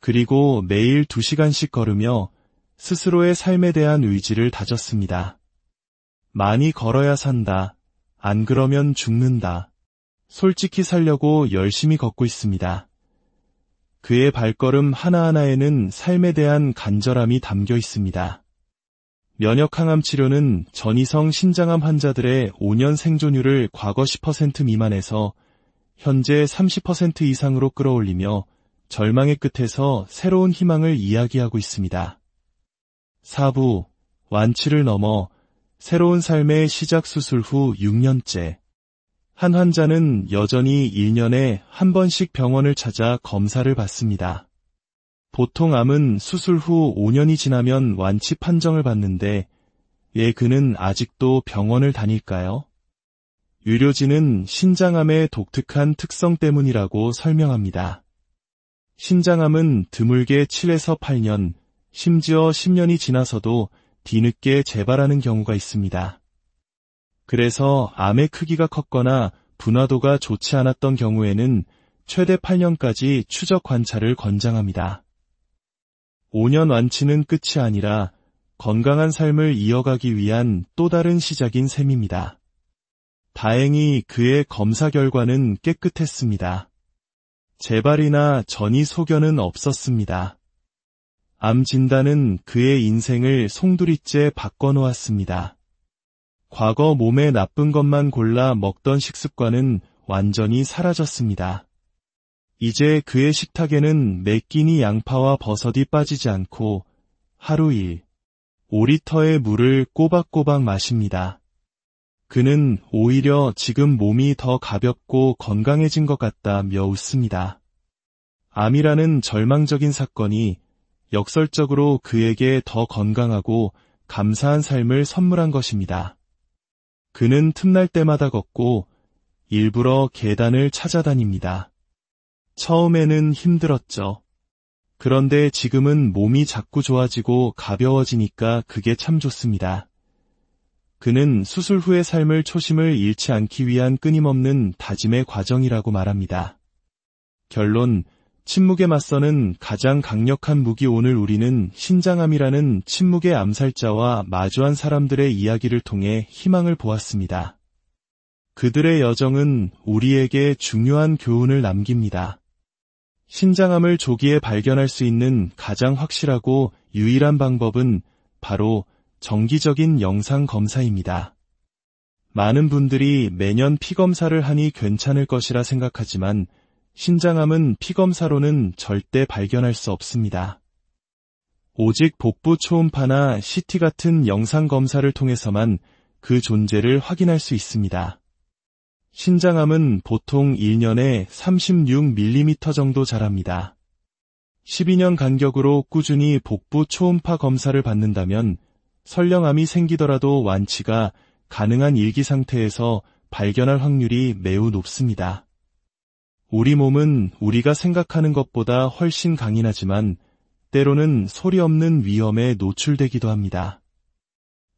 그리고 매일 2시간씩 걸으며 스스로의 삶에 대한 의지를 다졌습니다. 많이 걸어야 산다. 안 그러면 죽는다. 솔직히 살려고 열심히 걷고 있습니다. 그의 발걸음 하나하나에는 삶에 대한 간절함이 담겨 있습니다. 면역항암 치료는 전이성 신장암 환자들의 5년 생존율을 과거 10% 미만에서 현재 30% 이상으로 끌어올리며 절망의 끝에서 새로운 희망을 이야기하고 있습니다. 4부, 완치를 넘어 새로운 삶의 시작 수술 후 6년째. 한 환자는 여전히 1년에 한 번씩 병원을 찾아 검사를 받습니다. 보통 암은 수술 후 5년이 지나면 완치 판정을 받는데 왜 그는 아직도 병원을 다닐까요? 의료진은 신장암의 독특한 특성 때문이라고 설명합니다. 신장암은 드물게 7에서 8년, 심지어 10년이 지나서도 뒤늦게 재발하는 경우가 있습니다. 그래서 암의 크기가 컸거나 분화도가 좋지 않았던 경우에는 최대 8년까지 추적 관찰을 권장합니다. 5년 완치는 끝이 아니라 건강한 삶을 이어가기 위한 또 다른 시작인 셈입니다. 다행히 그의 검사 결과는 깨끗했습니다. 재발이나 전이 소견은 없었습니다. 암 진단은 그의 인생을 송두리째 바꿔놓았습니다. 과거 몸에 나쁜 것만 골라 먹던 식습관은 완전히 사라졌습니다. 이제 그의 식탁에는 매 끼니 양파와 버섯이 빠지지 않고 하루 5리터의 물을 꼬박꼬박 마십니다. 그는 오히려 지금 몸이 더 가볍고 건강해진 것 같다며 웃습니다. 암이라는 절망적인 사건이 역설적으로 그에게 더 건강하고 감사한 삶을 선물한 것입니다. 그는 틈날 때마다 걷고 일부러 계단을 찾아다닙니다. 처음에는 힘들었죠. 그런데 지금은 몸이 자꾸 좋아지고 가벼워지니까 그게 참 좋습니다. 그는 수술 후의 삶을 초심을 잃지 않기 위한 끊임없는 다짐의 과정이라고 말합니다. 결론, 침묵에 맞서는 가장 강력한 무기. 오늘 우리는 신장암이라는 침묵의 암살자와 마주한 사람들의 이야기를 통해 희망을 보았습니다. 그들의 여정은 우리에게 중요한 교훈을 남깁니다. 신장암을 조기에 발견할 수 있는 가장 확실하고 유일한 방법은 바로 정기적인 영상 검사입니다. 많은 분들이 매년 피검사를 하니 괜찮을 것이라 생각하지만 신장암은 피검사로는 절대 발견할 수 없습니다. 오직 복부 초음파나 CT 같은 영상 검사를 통해서만 그 존재를 확인할 수 있습니다. 신장암은 보통 1년에 36mm 정도 자랍니다. 12년 간격으로 꾸준히 복부 초음파 검사를 받는다면 설령 암이 생기더라도 완치가 가능한 일기 상태에서 발견할 확률이 매우 높습니다. 우리 몸은 우리가 생각하는 것보다 훨씬 강인하지만 때로는 소리 없는 위험에 노출되기도 합니다.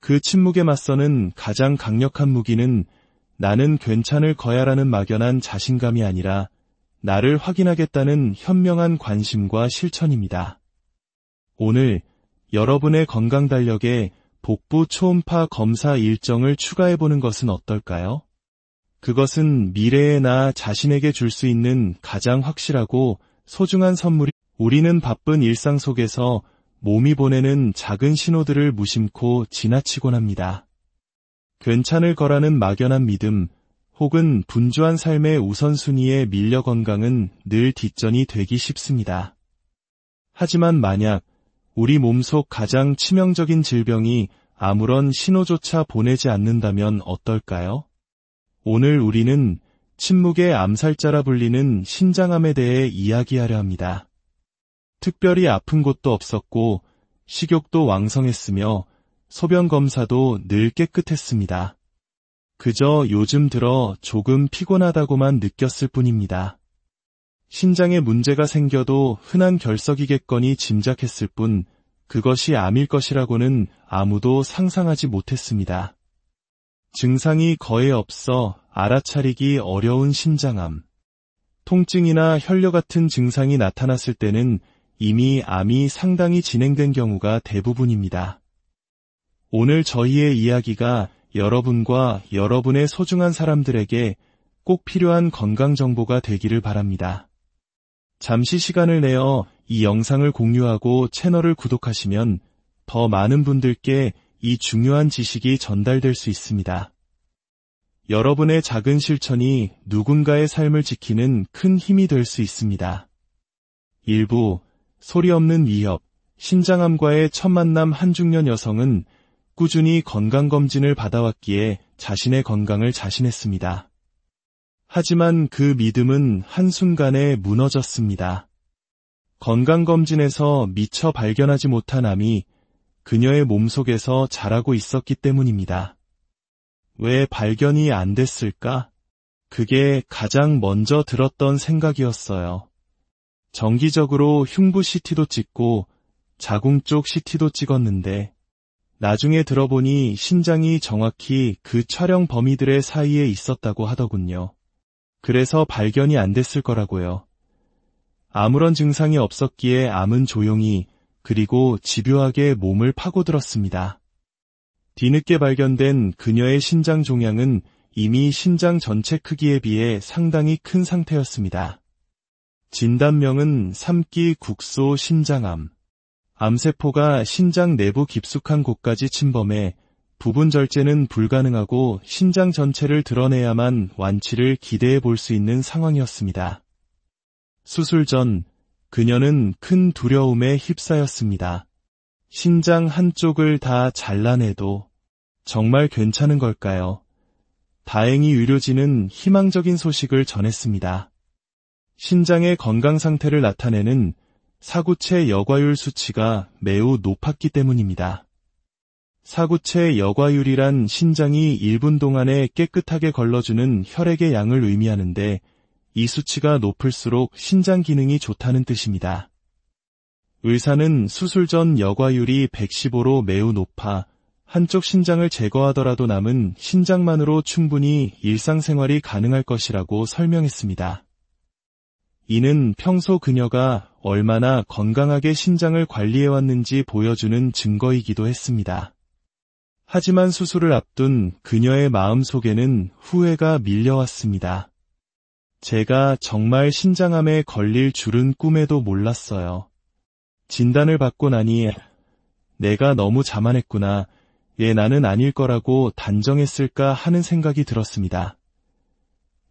그 침묵에 맞서는 가장 강력한 무기는 나는 괜찮을 거야라는 막연한 자신감이 아니라 나를 확인하겠다는 현명한 관심과 실천입니다. 오늘 여러분의 건강 달력에 복부 초음파 검사 일정을 추가해보는 것은 어떨까요? 그것은 미래의 나 자신에게 줄 수 있는 가장 확실하고 소중한 선물이 우리는 바쁜 일상 속에서 몸이 보내는 작은 신호들을 무심코 지나치곤 합니다. 괜찮을 거라는 막연한 믿음 혹은 분주한 삶의 우선순위에 밀려 건강은 늘 뒷전이 되기 쉽습니다. 하지만 만약 우리 몸속 가장 치명적인 질병이 아무런 신호조차 보내지 않는다면 어떨까요? 오늘 우리는 침묵의 암살자라 불리는 신장암에 대해 이야기하려 합니다. 특별히 아픈 곳도 없었고 식욕도 왕성했으며 소변 검사도 늘 깨끗했습니다. 그저 요즘 들어 조금 피곤하다고만 느꼈을 뿐입니다. 신장에 문제가 생겨도 흔한 결석이겠거니 짐작했을 뿐 그것이 암일 것이라고는 아무도 상상하지 못했습니다. 증상이 거의 없어 알아차리기 어려운 신장암. 통증이나 혈뇨 같은 증상이 나타났을 때는 이미 암이 상당히 진행된 경우가 대부분입니다. 오늘 저희의 이야기가 여러분과 여러분의 소중한 사람들에게 꼭 필요한 건강 정보가 되기를 바랍니다. 잠시 시간을 내어 이 영상을 공유하고 채널을 구독하시면 더 많은 분들께 이 중요한 지식이 전달될 수 있습니다. 여러분의 작은 실천이 누군가의 삶을 지키는 큰 힘이 될 수 있습니다. 일부 소리 없는 위협, 신장암과의 첫 만남 한중년 여성은 꾸준히 건강검진을 받아왔기에 자신의 건강을 자신했습니다. 하지만 그 믿음은 한순간에 무너졌습니다. 건강검진에서 미처 발견하지 못한 암이 그녀의 몸속에서 자라고 있었기 때문입니다. 왜 발견이 안 됐을까? 그게 가장 먼저 들었던 생각이었어요. 정기적으로 흉부 CT도 찍고 자궁 쪽 CT도 찍었는데 나중에 들어보니 신장이 정확히 그 촬영 범위들의 사이에 있었다고 하더군요. 그래서 발견이 안 됐을 거라고요. 아무런 증상이 없었기에 암은 조용히 그리고 집요하게 몸을 파고들었습니다. 뒤늦게 발견된 그녀의 신장 종양은 이미 신장 전체 크기에 비해 상당히 큰 상태였습니다. 진단명은 3기 국소 신장암. 암세포가 신장 내부 깊숙한 곳까지 침범해 부분 절제는 불가능하고 신장 전체를 드러내야만 완치를 기대해 볼 수 있는 상황이었습니다. 수술 전 그녀는 큰 두려움에 휩싸였습니다. 신장 한쪽을 다 잘라내도 정말 괜찮은 걸까요? 다행히 의료진은 희망적인 소식을 전했습니다. 신장의 건강 상태를 나타내는 사구체 여과율 수치가 매우 높았기 때문입니다. 사구체 여과율이란 신장이 1분 동안에 깨끗하게 걸러주는 혈액의 양을 의미하는데 이 수치가 높을수록 신장 기능이 좋다는 뜻입니다. 의사는 수술 전 여과율이 115로 매우 높아 한쪽 신장을 제거하더라도 남은 신장만으로 충분히 일상생활이 가능할 것이라고 설명했습니다. 이는 평소 그녀가 얼마나 건강하게 신장을 관리해왔는지 보여주는 증거이기도 했습니다. 하지만 수술을 앞둔 그녀의 마음속에는 후회가 밀려왔습니다. 제가 정말 신장암에 걸릴 줄은 꿈에도 몰랐어요. 진단을 받고 나니 내가 너무 자만했구나. 나는 아닐 거라고 단정했을까 하는 생각이 들었습니다.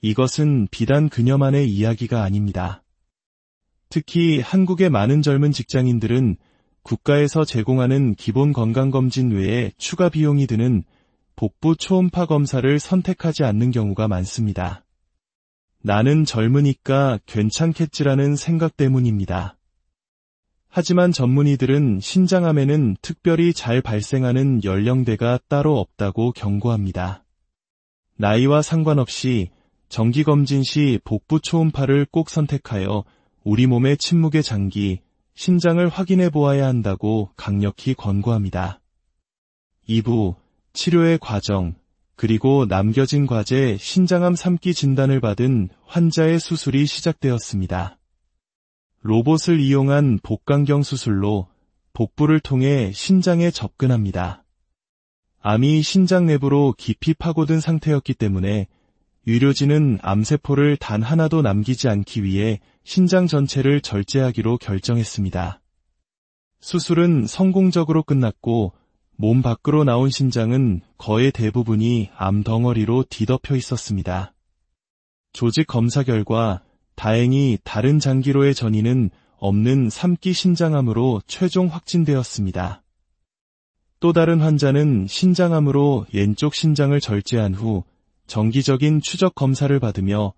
이것은 비단 그녀만의 이야기가 아닙니다. 특히 한국의 많은 젊은 직장인들은 국가에서 제공하는 기본 건강검진 외에 추가 비용이 드는 복부 초음파 검사를 선택하지 않는 경우가 많습니다. 나는 젊으니까 괜찮겠지라는 생각 때문입니다. 하지만 전문의들은 신장암에는 특별히 잘 발생하는 연령대가 따로 없다고 경고합니다. 나이와 상관없이 정기검진 시 복부 초음파를 꼭 선택하여 우리 몸의 침묵의 장기, 신장을 확인해 보아야 한다고 강력히 권고합니다. 2부, 치료의 과정, 그리고 남겨진 과제 신장암 3기 진단을 받은 환자의 수술이 시작되었습니다. 로봇을 이용한 복강경 수술로 복부를 통해 신장에 접근합니다. 암이 신장 내부로 깊이 파고든 상태였기 때문에 의료진은 암세포를 단 하나도 남기지 않기 위해 신장 전체를 절제하기로 결정했습니다. 수술은 성공적으로 끝났고 몸 밖으로 나온 신장은 거의 대부분이 암 덩어리로 뒤덮여 있었습니다. 조직 검사 결과 다행히 다른 장기로의 전이는 없는 3기 신장암으로 최종 확진되었습니다. 또 다른 환자는 신장암으로 왼쪽 신장을 절제한 후 정기적인 추적 검사를 받으며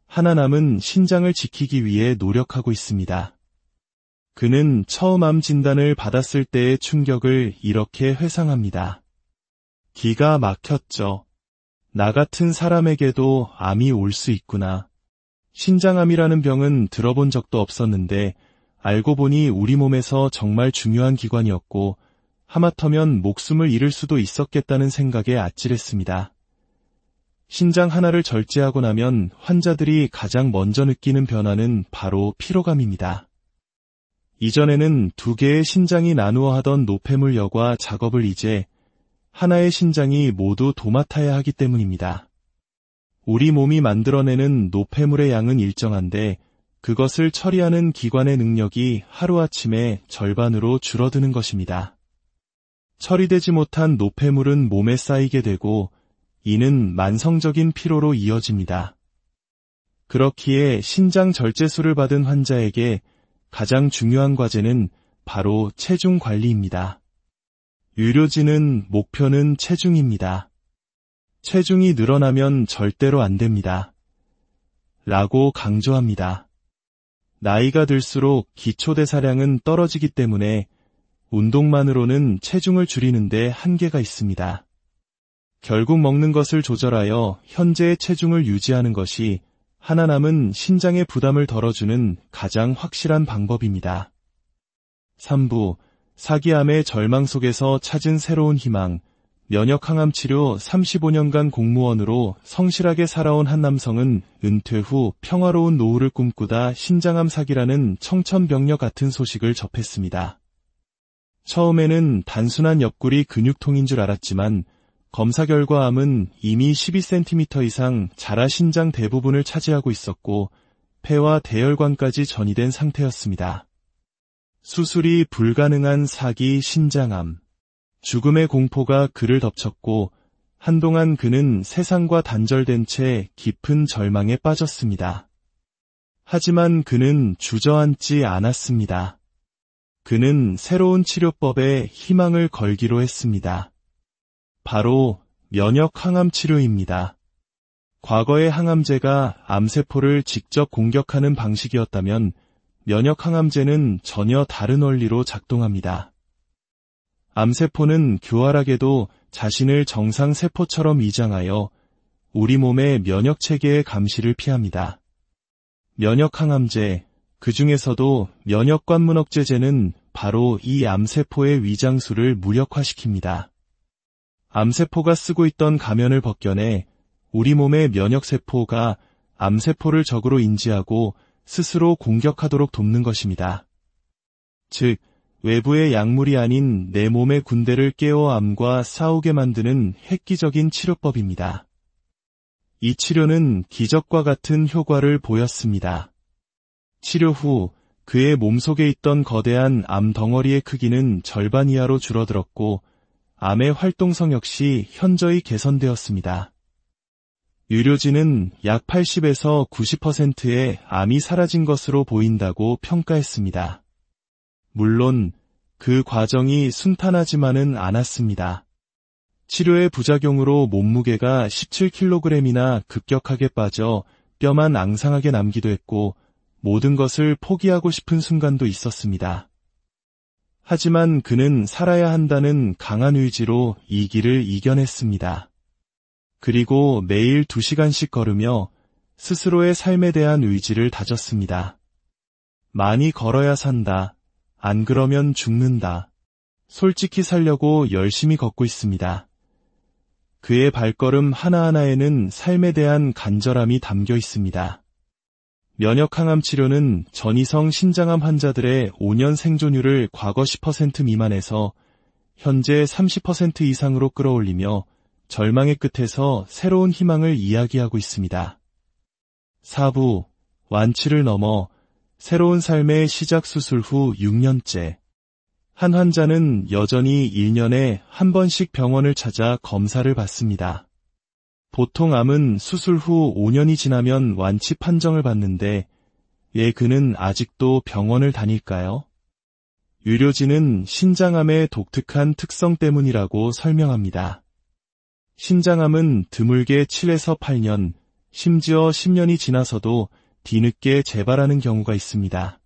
하나 남은 신장을 지키기 위해 노력하고 있습니다. 그는 처음 암 진단을 받았을 때의 충격을 이렇게 회상합니다. 기가 막혔죠. 나 같은 사람에게도 암이 올 수 있구나. 신장암이라는 병은 들어본 적도 없었는데 알고 보니 우리 몸에서 정말 중요한 기관이었고 하마터면 목숨을 잃을 수도 있었겠다는 생각에 아찔했습니다. 신장 하나를 절제하고 나면 환자들이 가장 먼저 느끼는 변화는 바로 피로감입니다. 이전에는 2개의 신장이 나누어 하던 노폐물 여과 작업을 이제 하나의 신장이 모두 도맡아야 하기 때문입니다. 우리 몸이 만들어내는 노폐물의 양은 일정한데 그것을 처리하는 기관의 능력이 하루아침에 절반으로 줄어드는 것입니다. 처리되지 못한 노폐물은 몸에 쌓이게 되고 이는 만성적인 피로로 이어집니다. 그렇기에 신장 절제술을 받은 환자에게 가장 중요한 과제는 바로 체중 관리입니다. 의료진은 목표는 체중입니다. 체중이 늘어나면 절대로 안 됩니다. 라고 강조합니다. 나이가 들수록 기초대사량은 떨어지기 때문에 운동만으로는 체중을 줄이는데 한계가 있습니다. 결국 먹는 것을 조절하여 현재의 체중을 유지하는 것이 하나 남은 신장의 부담을 덜어주는 가장 확실한 방법입니다. 3부, 4기암의 절망 속에서 찾은 새로운 희망, 면역항암 치료 35년간 공무원으로 성실하게 살아온 한 남성은 은퇴 후 평화로운 노후를 꿈꾸다 신장암 사기라는 청천벽력 같은 소식을 접했습니다. 처음에는 단순한 옆구리 근육통인 줄 알았지만 검사 결과 암은 이미 12cm 이상 자라 신장 대부분을 차지하고 있었고 폐와 대혈관까지 전이된 상태였습니다. 수술이 불가능한 4기 신장암. 죽음의 공포가 그를 덮쳤고 한동안 그는 세상과 단절된 채 깊은 절망에 빠졌습니다. 하지만 그는 주저앉지 않았습니다. 그는 새로운 치료법에 희망을 걸기로 했습니다. 바로 면역 항암 치료입니다. 과거의 항암제가 암세포를 직접 공격하는 방식이었다면 면역 항암제는 전혀 다른 원리로 작동합니다. 암세포는 교활하게도 자신을 정상세포처럼 위장하여 우리 몸의 면역체계의 감시를 피합니다. 면역항암제, 그 중에서도 면역관문억제제는 바로 이 암세포의 위장술을 무력화시킵니다. 암세포가 쓰고 있던 가면을 벗겨내 우리 몸의 면역세포가 암세포를 적으로 인지하고 스스로 공격하도록 돕는 것입니다. 즉, 외부의 약물이 아닌 내 몸의 군대를 깨워 암과 싸우게 만드는 획기적인 치료법입니다. 이 치료는 기적과 같은 효과를 보였습니다. 치료 후 그의 몸속에 있던 거대한 암 덩어리의 크기는 절반 이하로 줄어들었고 암의 활동성 역시 현저히 개선되었습니다. 의료진은 약 80에서 90%의 암이 사라진 것으로 보인다고 평가했습니다. 물론 그 과정이 순탄하지만은 않았습니다. 치료의 부작용으로 몸무게가 17kg이나 급격하게 빠져 뼈만 앙상하게 남기도 했고 모든 것을 포기하고 싶은 순간도 있었습니다. 하지만 그는 살아야 한다는 강한 의지로 이 길을 이겨냈습니다. 그리고 매일 2시간씩 걸으며 스스로의 삶에 대한 의지를 다졌습니다. 많이 걸어야 산다. 안 그러면 죽는다. 솔직히 살려고 열심히 걷고 있습니다. 그의 발걸음 하나하나에는 삶에 대한 간절함이 담겨 있습니다. 면역항암 치료는 전이성 신장암 환자들의 5년 생존율을 과거 10% 미만에서 현재 30% 이상으로 끌어올리며 절망의 끝에서 새로운 희망을 이야기하고 있습니다. 4부, 완치를 넘어 새로운 삶의 시작 수술 후 6년째. 한 환자는 여전히 1년에 한 번씩 병원을 찾아 검사를 받습니다. 보통 암은 수술 후 5년이 지나면 완치 판정을 받는데 왜 그는 아직도 병원을 다닐까요? 의료진은 신장암의 독특한 특성 때문이라고 설명합니다. 신장암은 드물게 7에서 8년, 심지어 10년이 지나서도 뒤늦게 재발하는 경우가 있습니다.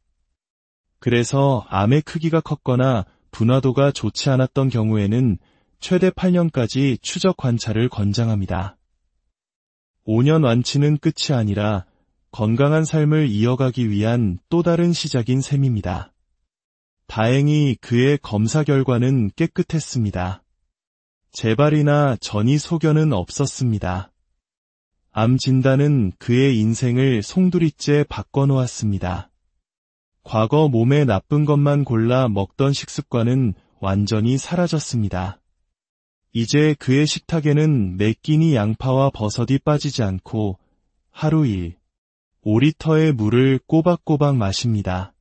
그래서 암의 크기가 컸거나 분화도가 좋지 않았던 경우에는 최대 8년까지 추적 관찰을 권장합니다. 5년 완치는 끝이 아니라 건강한 삶을 이어가기 위한 또 다른 시작인 셈입니다. 다행히 그의 검사 결과는 깨끗했습니다. 재발이나 전이 소견은 없었습니다. 암 진단은 그의 인생을 송두리째 바꿔놓았습니다. 과거 몸에 나쁜 것만 골라 먹던 식습관은 완전히 사라졌습니다. 이제 그의 식탁에는 매 끼니 양파와 버섯이 빠지지 않고 하루 5리터의 물을 꼬박꼬박 마십니다.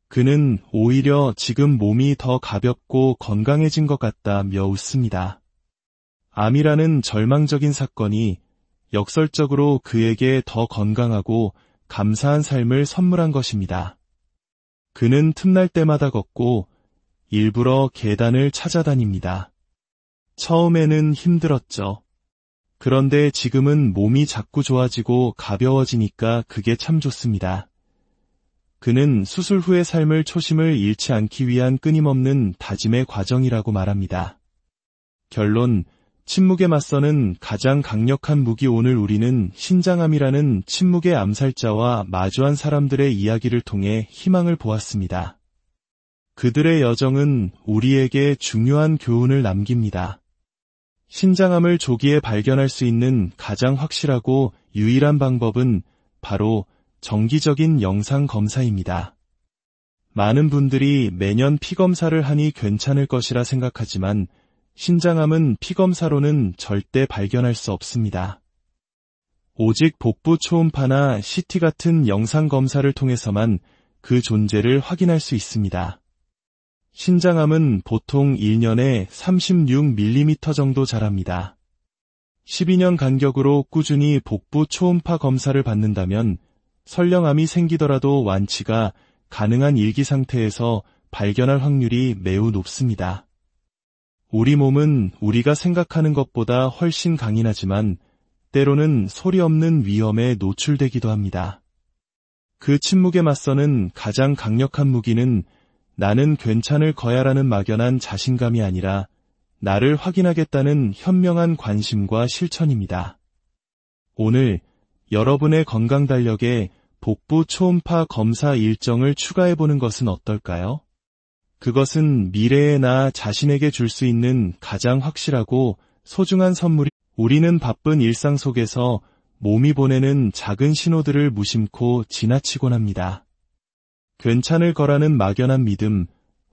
그는 오히려 지금 몸이 더 가볍고 건강해진 것 같다며 웃습니다. 암이라는 절망적인 사건이 역설적으로 그에게 더 건강하고 감사한 삶을 선물한 것입니다. 그는 틈날 때마다 걷고 일부러 계단을 찾아다닙니다. 처음에는 힘들었죠. 그런데 지금은 몸이 자꾸 좋아지고 가벼워지니까 그게 참 좋습니다. 그는 수술 후의 삶을 초심을 잃지 않기 위한 끊임없는 다짐의 과정이라고 말합니다. 결론, 침묵에 맞서는 가장 강력한 무기. 오늘 우리는 신장암이라는 침묵의 암살자와 마주한 사람들의 이야기를 통해 희망을 보았습니다. 그들의 여정은 우리에게 중요한 교훈을 남깁니다. 신장암을 조기에 발견할 수 있는 가장 확실하고 유일한 방법은 바로 정기적인 영상 검사입니다. 많은 분들이 매년 피검사를 하니 괜찮을 것이라 생각하지만 신장암은 피검사로는 절대 발견할 수 없습니다. 오직 복부 초음파나 CT 같은 영상 검사를 통해서만 그 존재를 확인할 수 있습니다. 신장암은 보통 1년에 36mm 정도 자랍니다. 12년 간격으로 꾸준히 복부 초음파 검사를 받는다면 설령암이 생기더라도 완치가 가능한 일기 상태에서 발견할 확률이 매우 높습니다. 우리 몸은 우리가 생각하는 것보다 훨씬 강인하지만 때로는 소리 없는 위험에 노출되기도 합니다. 그 침묵에 맞서는 가장 강력한 무기는 나는 괜찮을 거야라는 막연한 자신감이 아니라 나를 확인하겠다는 현명한 관심과 실천입니다. 오늘 여러분의 건강 달력에 복부 초음파 검사 일정을 추가해보는 것은 어떨까요? 그것은 미래의 나 자신에게 줄 수 있는 가장 확실하고 소중한 선물이 우리는 바쁜 일상 속에서 몸이 보내는 작은 신호들을 무심코 지나치곤 합니다. 괜찮을 거라는 막연한 믿음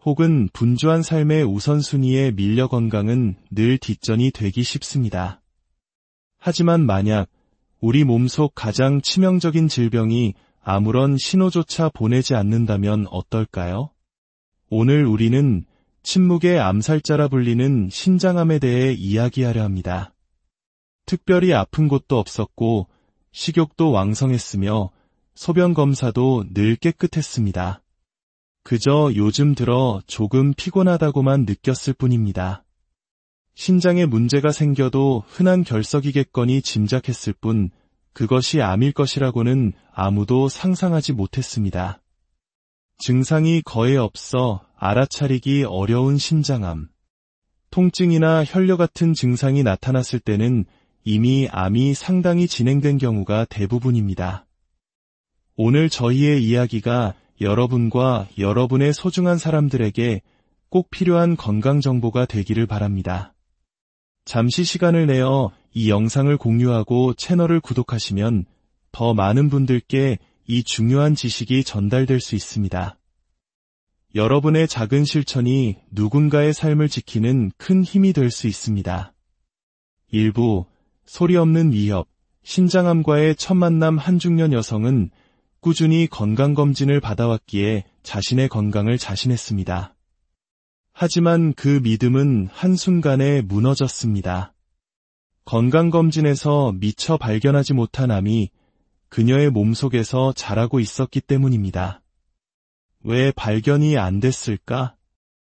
혹은 분주한 삶의 우선순위에 밀려 건강은 늘 뒷전이 되기 쉽습니다. 하지만 만약 우리 몸속 가장 치명적인 질병이 아무런 신호조차 보내지 않는다면 어떨까요? 오늘 우리는 침묵의 암살자라 불리는 신장암에 대해 이야기하려 합니다. 특별히 아픈 곳도 없었고 식욕도 왕성했으며 소변 검사도 늘 깨끗했습니다. 그저 요즘 들어 조금 피곤하다고만 느꼈을 뿐입니다. 신장에 문제가 생겨도 흔한 결석이겠거니 짐작했을 뿐 그것이 암일 것이라고는 아무도 상상하지 못했습니다. 증상이 거의 없어 알아차리기 어려운 신장암. 통증이나 혈뇨 같은 증상이 나타났을 때는 이미 암이 상당히 진행된 경우가 대부분입니다. 오늘 저희의 이야기가 여러분과 여러분의 소중한 사람들에게 꼭 필요한 건강 정보가 되기를 바랍니다. 잠시 시간을 내어 이 영상을 공유하고 채널을 구독하시면 더 많은 분들께 이 중요한 지식이 전달될 수 있습니다. 여러분의 작은 실천이 누군가의 삶을 지키는 큰 힘이 될 수 있습니다. 일부 소리 없는 위협, 신장암과의 첫 만남. 한 중년 여성은 꾸준히 건강검진을 받아왔기에 자신의 건강을 자신했습니다. 하지만 그 믿음은 한순간에 무너졌습니다. 건강검진에서 미처 발견하지 못한 암이 그녀의 몸속에서 자라고 있었기 때문입니다. 왜 발견이 안 됐을까?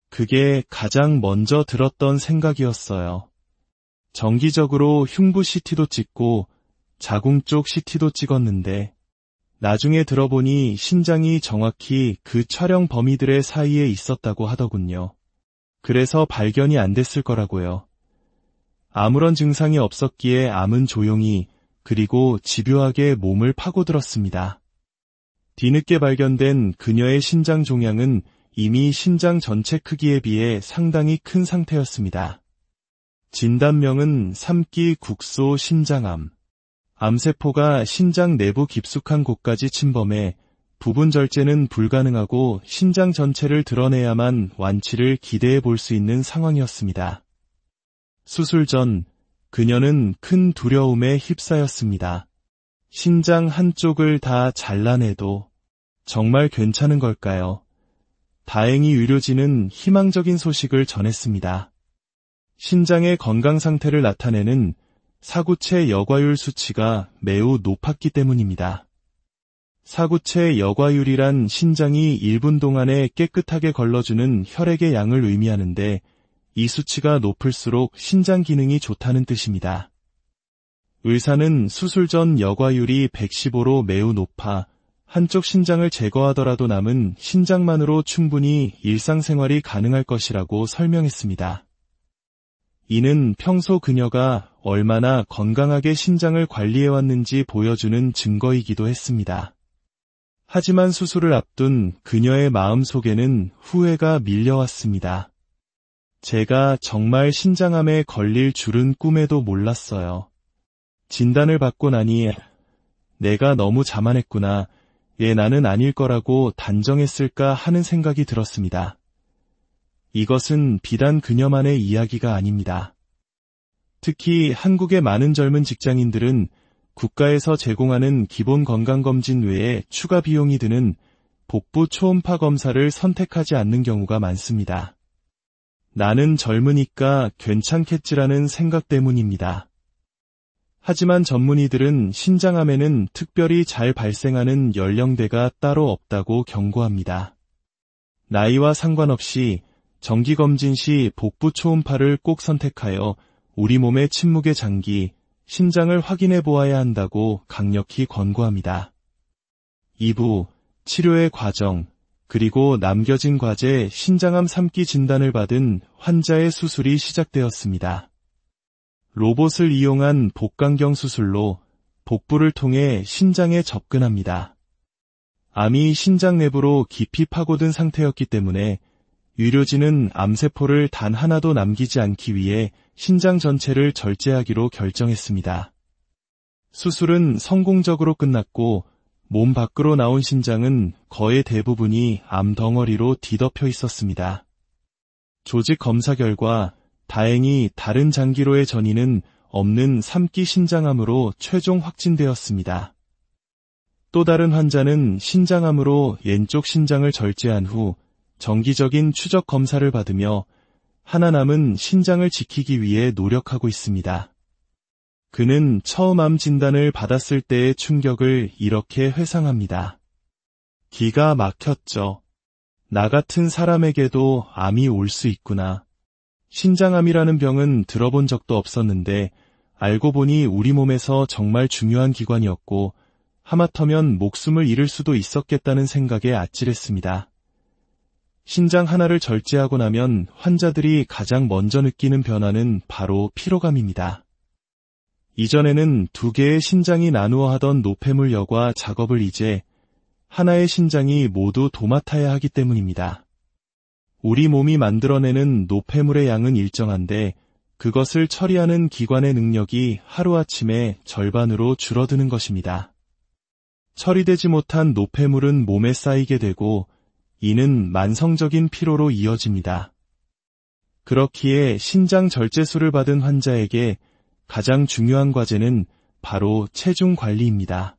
그게 가장 먼저 들었던 생각이었어요. 정기적으로 흉부 CT도 찍고 자궁 쪽 CT도 찍었는데 나중에 들어보니 신장이 정확히 그 촬영 범위들의 사이에 있었다고 하더군요. 그래서 발견이 안 됐을 거라고요. 아무런 증상이 없었기에 암은 조용히 그리고 집요하게 몸을 파고들었습니다. 뒤늦게 발견된 그녀의 신장 종양은 이미 신장 전체 크기에 비해 상당히 큰 상태였습니다. 진단명은 3기 국소 신장암. 암세포가 신장 내부 깊숙한 곳까지 침범해 부분 절제는 불가능하고 신장 전체를 드러내야만 완치를 기대해 볼 수 있는 상황이었습니다. 수술 전 그녀는 큰 두려움에 휩싸였습니다. 신장 한쪽을 다 잘라내도 정말 괜찮은 걸까요? 다행히 의료진은 희망적인 소식을 전했습니다. 신장의 건강 상태를 나타내는 사구체 여과율 수치가 매우 높았기 때문입니다. 사구체 여과율이란 신장이 1분 동안에 깨끗하게 걸러주는 혈액의 양을 의미하는데 이 수치가 높을수록 신장 기능이 좋다는 뜻입니다. 의사는 수술 전 여과율이 115로 매우 높아 한쪽 신장을 제거하더라도 남은 신장만으로 충분히 일상생활이 가능할 것이라고 설명했습니다. 이는 평소 그녀가 얼마나 건강하게 신장을 관리해왔는지 보여주는 증거이기도 했습니다. 하지만 수술을 앞둔 그녀의 마음속에는 후회가 밀려왔습니다. 제가 정말 신장암에 걸릴 줄은 꿈에도 몰랐어요. 진단을 받고 나니 내가 너무 자만했구나. 나는 아닐 거라고 단정했을까 하는 생각이 들었습니다. 이것은 비단 그녀만의 이야기가 아닙니다. 특히 한국의 많은 젊은 직장인들은 국가에서 제공하는 기본 건강검진 외에 추가 비용이 드는 복부 초음파 검사를 선택하지 않는 경우가 많습니다. 나는 젊으니까 괜찮겠지라는 생각 때문입니다. 하지만 전문의들은 신장암에는 특별히 잘 발생하는 연령대가 따로 없다고 경고합니다. 나이와 상관없이 정기검진 시 복부 초음파를 꼭 선택하여 우리 몸의 침묵의 장기, 신장을 확인해 보아야 한다고 강력히 권고합니다. 2부, 치료의 과정, 그리고 남겨진 과제. 신장암 3기 진단을 받은 환자의 수술이 시작되었습니다. 로봇을 이용한 복강경 수술로 복부를 통해 신장에 접근합니다. 암이 신장 내부로 깊이 파고든 상태였기 때문에 의료진은 암세포를 단 하나도 남기지 않기 위해 신장 전체를 절제하기로 결정했습니다. 수술은 성공적으로 끝났고 몸 밖으로 나온 신장은 거의 대부분이 암 덩어리로 뒤덮여 있었습니다. 조직 검사 결과 다행히 다른 장기로의 전이는 없는 3기 신장암으로 최종 확진되었습니다. 또 다른 환자는 신장암으로 왼쪽 신장을 절제한 후 정기적인 추적 검사를 받으며 하나 남은 신장을 지키기 위해 노력하고 있습니다. 그는 처음 암 진단을 받았을 때의 충격을 이렇게 회상합니다. 기가 막혔죠. 나 같은 사람에게도 암이 올 수 있구나. 신장암이라는 병은 들어본 적도 없었는데 알고 보니 우리 몸에서 정말 중요한 기관이었고 하마터면 목숨을 잃을 수도 있었겠다는 생각에 아찔했습니다. 신장 하나를 절제하고 나면 환자들이 가장 먼저 느끼는 변화는 바로 피로감입니다. 이전에는 2개의 신장이 나누어 하던 노폐물 여과 작업을 이제 하나의 신장이 모두 도맡아야 하기 때문입니다. 우리 몸이 만들어내는 노폐물의 양은 일정한데 그것을 처리하는 기관의 능력이 하루아침에 절반으로 줄어드는 것입니다. 처리되지 못한 노폐물은 몸에 쌓이게 되고 이는 만성적인 피로로 이어집니다. 그렇기에 신장 절제술을 받은 환자에게 가장 중요한 과제는 바로 체중 관리입니다.